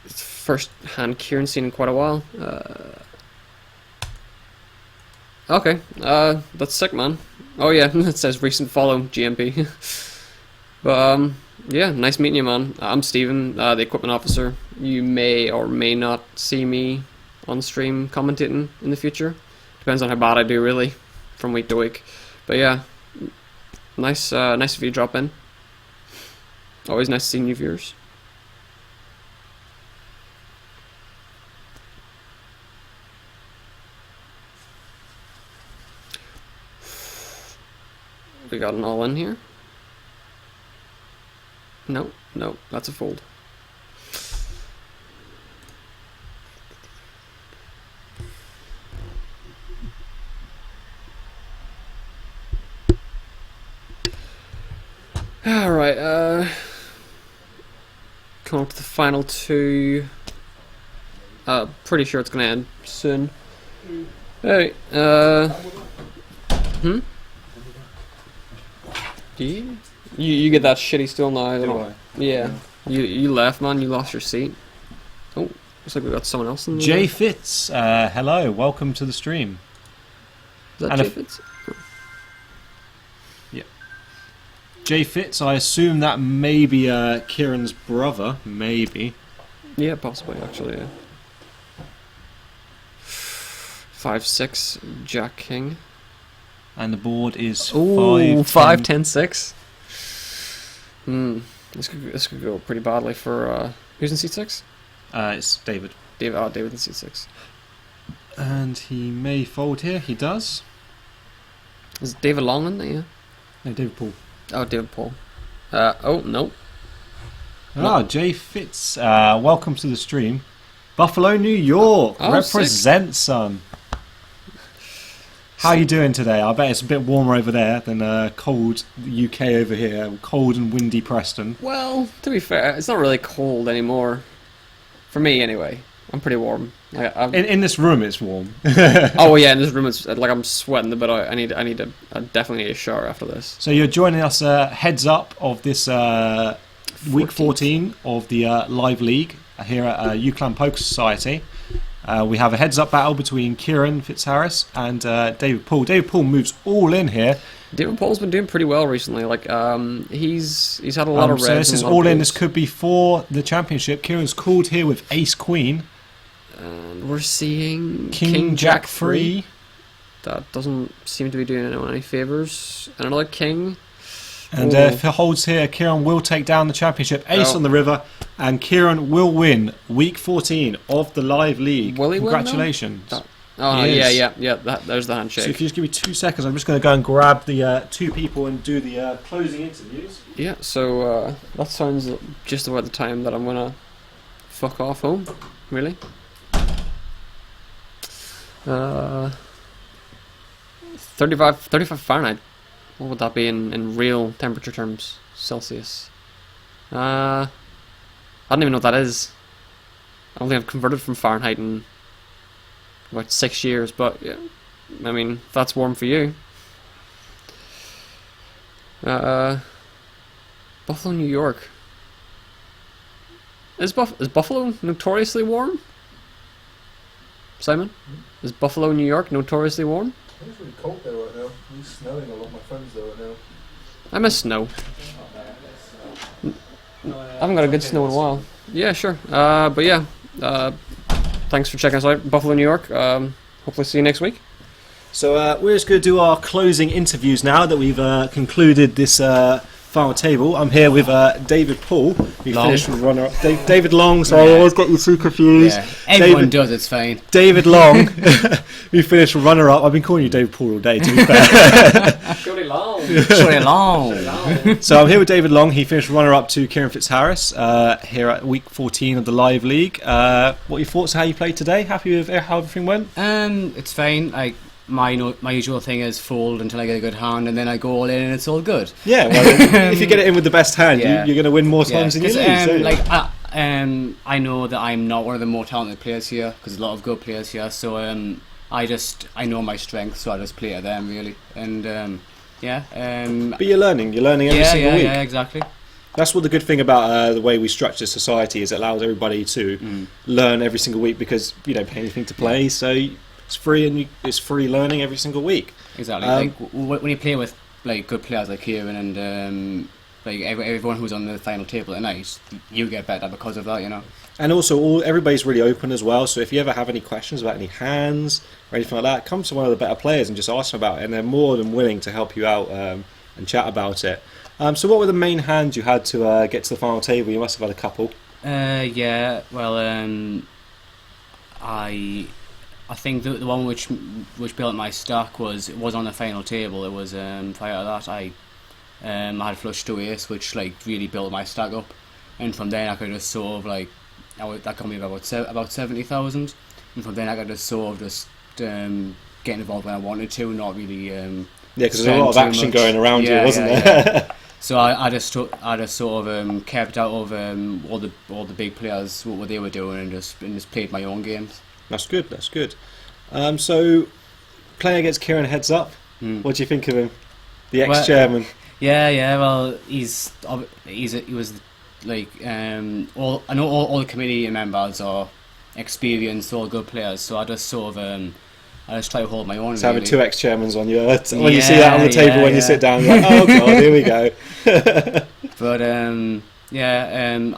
It's the first hand Kieran's seen in quite a while. Okay, that's sick, man. Oh yeah, it says recent follow, GMP. But yeah, nice meeting you, man. I'm Steven, the equipment officer. You may or may not see me on stream commentating in the future. Depends on how bad I do, really, from week to week. But yeah, nice of you to drop in. Always nice to see new viewers. We got an all in here. No, that's a fold. Alright, come up to the final 2. Pretty sure it's gonna end soon. Hey, You get that shitty still now. Yeah. You left, man. You lost your seat. Oh, looks like we got someone else in there. Jay Fitz, hello, welcome to the stream. Is that Jay Fitz? Yeah. Jay Fitz, I assume that may be Kieran's brother, maybe. Yeah, possibly, actually, yeah. 5-6, Jack King. And the board is 5, 10, 6. This could go pretty badly for who's in seat 6? It's David. David in seat 6. And he may fold here. He does. Is it David Long in there? Yeah. No, David Paul. Oh, David Paul. Oh, no. Jay Fitz. Welcome to the stream. Buffalo, New York. Oh, represent, son. How are you doing today? I bet it's a bit warmer over there than cold UK over here. Cold and windy Preston. Well, to be fair, it's not really cold anymore. For me, anyway. I'm pretty warm. In this room, it's warm. Oh yeah, in this room it's like I'm sweating a bit. I definitely need a shower after this. So you're joining us heads up of this week 14 of the live league here at UClan Poker Society. We have a heads up battle between Kieran Fitzharris and David Paul. David Paul moves all in here. David Paul's been doing pretty well recently. Like he's had a lot of reds. So this is all in. This could be for the championship. Kieran's called here with Ace Queen. And we're seeing King Jack 3. That doesn't seem to be doing anyone any favours. And another king. And if he holds here, Kieran will take down the championship. Ace on the river, and Kieran will win week 14 of the live league. Will he Congratulations. win? There's the handshake. So if you just give me 2 seconds, I'm just going to go and grab the 2 people and do the closing interviews. Yeah, so that sounds just about the time that I'm going to fuck off home, really. 35 Fahrenheit. What would that be in real temperature terms? Celsius. I don't even know what that is. I don't think I've converted from Fahrenheit in about 6 years, but yeah, I mean, if that's warm for you. Buffalo, New York. Is Buffalo notoriously warm? Simon? Is Buffalo, New York notoriously warm? I think it's really cold there right now. It's snowing a lot of my friends there right now. I miss snow. I haven't got a good snow in a while. Yeah, sure. But yeah, thanks for checking us out, Buffalo, New York. Hopefully see you next week. So we're just going to do our closing interviews now that we've concluded this final table. I'm here with David Paul. We finished with runner-up. David Long, sorry, I always got you too confused. Yeah, everyone does, it's fine. David Long. We finished with runner-up. I've been calling you David Paul all day, to be fair. Surely long. Surely long. So I'm here with David Long. He finished runner-up to Kieran Fitzharris here at week 14 of the live league. What are your thoughts on how you played today? Happy with how everything went? It's fine. My usual thing is fold until I get a good hand, and then I go all in, and it's all good. Yeah, well, if you get it in with the best hand, yeah. you're going to win more times than you lose. I know that I'm not one of the more talented players here because there's a lot of good players here. So I know my strengths, so I just play to them really. And but you're learning every single week. Yeah, exactly. That's what the good thing about the way we structure society is. It allows everybody to learn every single week because you don't pay anything to play, so it's free and it's free learning every single week. Exactly. When you play with like good players like Kieran and like everyone who's on the final table tonight, you get better because of that, you know. And also, everybody's really open as well. So if you ever have any questions about any hands or anything like that, come to one of the better players and just ask them about it, and they're more than willing to help you out and chat about it. So what were the main hands you had to get to the final table? You must have had a couple. I think the one which built my stack was on the final table. It was prior to that I had flush to ace, which like really built my stack up, and from then I could just sort of like that got me about 70,000, and from then I could just sort of just get involved when I wanted to, not really because there's a lot of action going around you, wasn't there? Yeah. So I just sort of kept out of all the big players what they were doing and just played my own games. That's good. So playing against Kieran heads up. What do you think of him? The ex-chairman. Well, he was like I know all the committee members are experienced, all good players. So I just sort of I just try to hold my own. So having two ex-chairmans on your when you see that on the table when you sit down, you're like, oh god, here we go. But I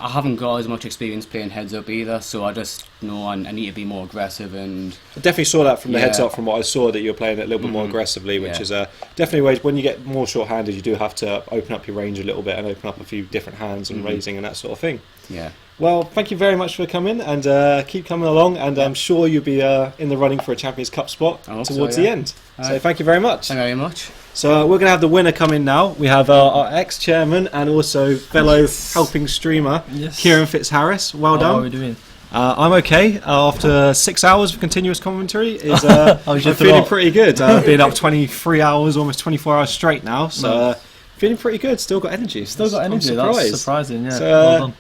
haven't got as much experience playing heads up either, so I just know I need to be more aggressive. And I definitely saw that from the heads up. From what I saw, that you were playing it a little bit more aggressively, which is definitely ways when you get more short-handed, you do have to open up your range a little bit and open up a few different hands and raising and that sort of thing. Yeah. Well, thank you very much for coming, and keep coming along, and I'm sure you'll be in the running for a Champions Cup spot I hope towards so, the yeah. end. So Alright. thank you very much. Thank you very much. So we're going to have the winner come in now. We have our ex-chairman and also fellow helping streamer, Yes. Kieran Fitzharris. Well How are done. we doing? I'm okay. After 6 hours of continuous commentary, is How's your I'm feeling throat? pretty good. I've been up 23 hours, almost 24 hours straight now, so feeling pretty good. Still got energy. Still got I'm energy. surprised. That's surprising. Yeah. So, well done.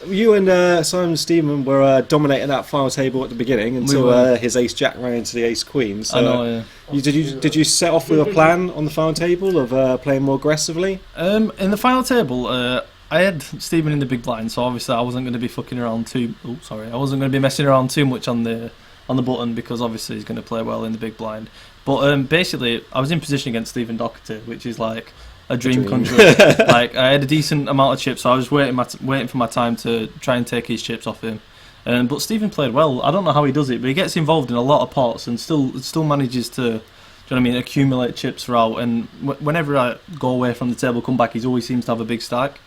You and Simon and Stephen were dominating that final table at the beginning until were. his ace jack ran into the ace queen. So I know. Yeah. did you set off with a plan on the final table of playing more aggressively? In the final table, I had Stephen in the big blind, so obviously I wasn't going to be fucking around too. Oh, sorry, I wasn't going to be messing around too much on the button because obviously he's going to play well in the big blind. But basically, I was in position against Stephen Doherty, which is like a dream come true. Like I had a decent amount of chips, so I was waiting for my time to try and take his chips off him. But Stephen played well. I don't know how he does it, but he gets involved in a lot of pots and still manages to, do you know what I mean, accumulate chips throughout. And whenever I go away from the table, come back, he always seems to have a big stack.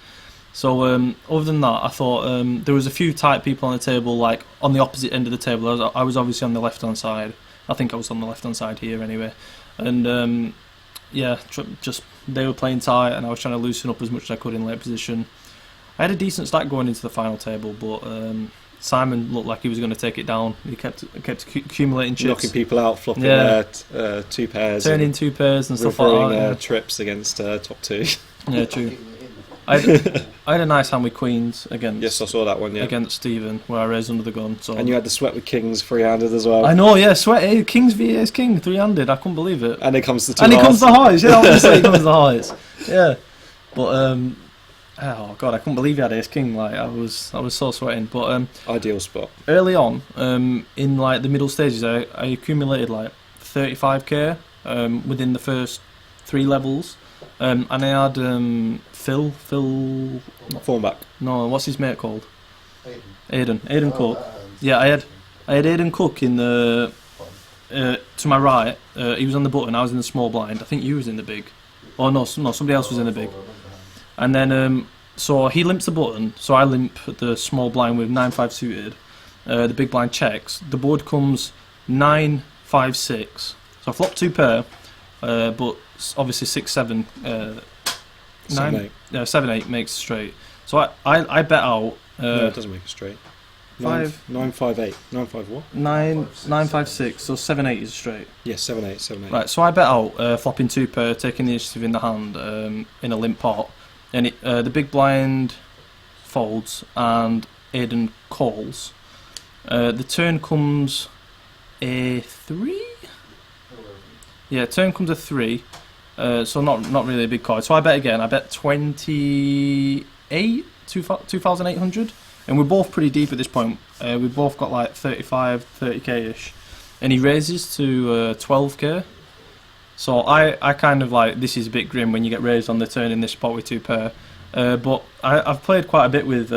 So other than that, I thought there was a few tight people on the table, like on the opposite end of the table. I was obviously on the left hand side. I think I was on the left hand side here anyway. And just they were playing tight, and I was trying to loosen up as much as I could in late position. I had a decent stack going into the final table, but Simon looked like he was going to take it down. He kept accumulating chips, Knocking people out, flopping two pairs, turning and two pairs and stuff like referring, that. trips against top two. Yeah, true. I had a nice hand with queens against. Yes, I saw that one. Yeah, Against Stephen, where I raised under the gun. So and you had the sweat with kings free-handed as well. I know, yeah, sweat. King's v Ace King, 3-handed. I couldn't believe it. And it comes to two And it hearts. comes to hearts. Yeah, obviously it comes to hearts. Yeah, but oh god, I couldn't believe he had Ace King. Like I was so sweating. But Ideal spot. early on, in like the middle stages, I accumulated like 35k within the first 3 levels, and I had Phil. Form No, what's his mate called? Aidan Cook. Yeah, I had Aidan Cook in the to my right. He was on the button. I was in the small blind. I think you was in the big. Oh no, somebody else was in the big. And then so he limps the button. So I limp the small blind with 9-5 suited. The big blind checks. The board comes 9-5-6. So I flop 2 pair, but obviously 6-7. 7-8. 7-8 makes straight. So I bet out No, it doesn't make it straight. 9-5-8. 9-5 what? 9-5-6. So 7-8 is straight. Yes, 7-8. 7-8. Right. So I bet out flopping 2 pair, taking the initiative in the hand in a limp pot, and the big blind folds and Aidan calls. The turn comes a 3. Yeah, turn comes a 3. So not really a big card. So I bet again. I bet 2,800, and we're both pretty deep at this point. We've both got like 35, 30k ish, and he raises to 12k. So I kind of like, this is a bit grim when you get raised on the turn in this spot with 2 pair. But I've played quite a bit with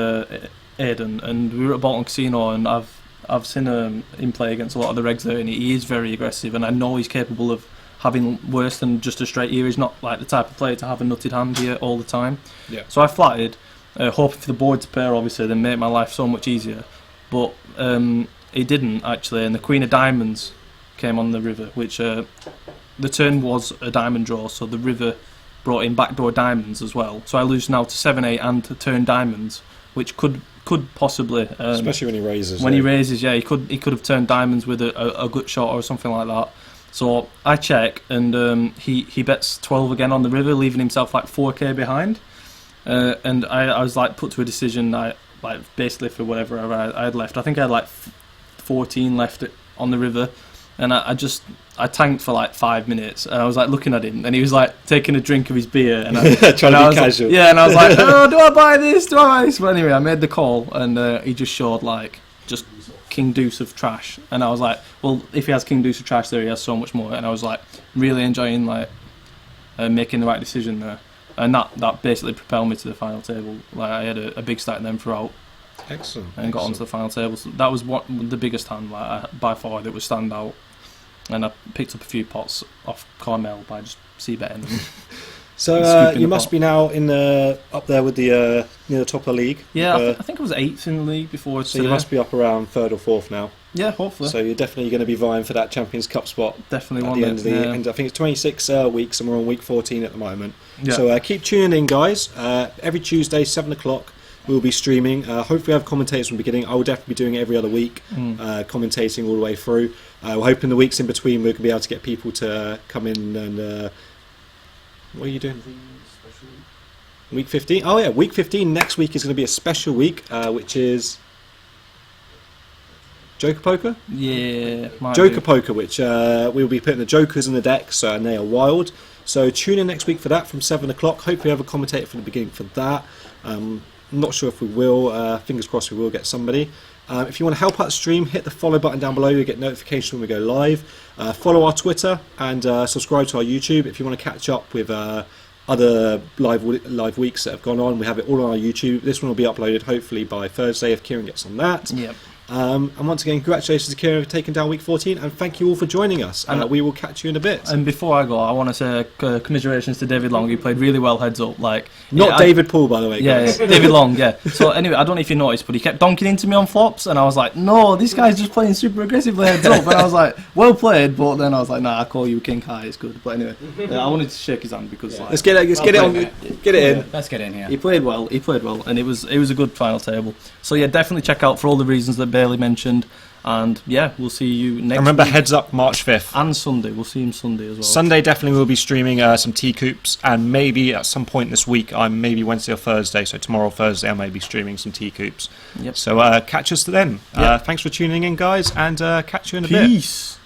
Aidan, and we were at Bolton Casino, and I've seen him play against a lot of the regs there, and he is very aggressive, and I know he's capable of having worse than just a straight ear. He's not like the type of player to have a nutted hand here all the time. Yeah. So I flattered, hoping for the board to pair, obviously, then make my life so much easier. But it didn't, actually, and the Queen of Diamonds came on the river, which the turn was a diamond draw, so the river brought in backdoor diamonds as well. So I lose now to 7-8 and to turn diamonds, which could possibly... Especially when he raises. When he raises, yeah, he could have turned diamonds with a gut shot or something like that. So I check, and he bets 12 again on the river, leaving himself like 4k behind. And I was like put to a decision, like basically for whatever I had left. I think I had like 14 left on the river, and I tanked for like 5 minutes. And I was like looking at him, and he was like taking a drink of his beer, and trying to be casual. Like, yeah, and I was like, oh, do I buy this? Do I buy this? But anyway, I made the call, and he just showed like just King Deuce of trash, and I was like, well, if he has King Deuce of trash there, he has so much more. And I was like really enjoying like making the right decision there, and that basically propelled me to the final table. Like I had a big stack then throughout. Excellent. And got onto the final table. So that was the biggest hand by far that was stand out, and I picked up a few pots off Carmel by just c-betting. So Scooping you the must pot. be now in the up there with the near the top of the league. Yeah, I think I was 8th in the league before. So you must be up around 3rd or 4th now. Yeah, hopefully. So you're definitely going to be vying for that Champions Cup spot Definitely at one the end of the. yeah. And I think it's 26 weeks, and we're on week 14 at the moment. Yeah. So keep tuning in, guys. Every Tuesday, 7 o'clock, we'll be streaming. Hopefully, I have commentators from the beginning. I will definitely be doing it every other week, commentating all the way through. We're hoping the weeks in between we're going to be able to get people to come in and. What are you doing? Week 15? Oh, yeah, week 15 next week is going to be a special week, which is. Joker Poker? Yeah, might Joker be. Poker, which we'll be putting the Jokers in the decks, and they are wild. So tune in next week for that from 7 o'clock. Hopefully, have a commentator from the beginning for that. I'm not sure if we will. Fingers crossed, we will get somebody. If you want to help out the stream, hit the follow button down below. You'll get notification when we go live. Follow our Twitter and subscribe to our YouTube. If you want to catch up with other live weeks that have gone on, we have it all on our YouTube. This one will be uploaded hopefully by Thursday if Kieran gets on that. Yep. And once again, congratulations to Kieran for taking down week 14, and thank you all for joining us. And we will catch you in a bit. And before I go, I want to say commiserations to David Long. He played really well heads up. Like Not David Paul, by the way, Yeah, guys. yeah, David Long, yeah. So anyway, I don't know if you noticed, but he kept donking into me on flops, and I was like, no, this guy's just playing super aggressively heads up. And I was like, well played, but then I was like, nah, I call you king high, it's good. But anyway, I wanted to shake his hand because like, Let's get it in. Let's get in here. he played well, and it was a good final table. So yeah, definitely check out for all the reasons that Bailey mentioned. And yeah, we'll see you next Remember, week. heads up, March 5th. And Sunday, we'll see him Sunday as well. Sunday definitely will be streaming some T Coops, and maybe at some point this week, maybe Wednesday or Thursday. So tomorrow, Thursday, I may be streaming some T Coops. Yep. So catch us then. Yep. Thanks for tuning in, guys, and catch you in a bit. Peace.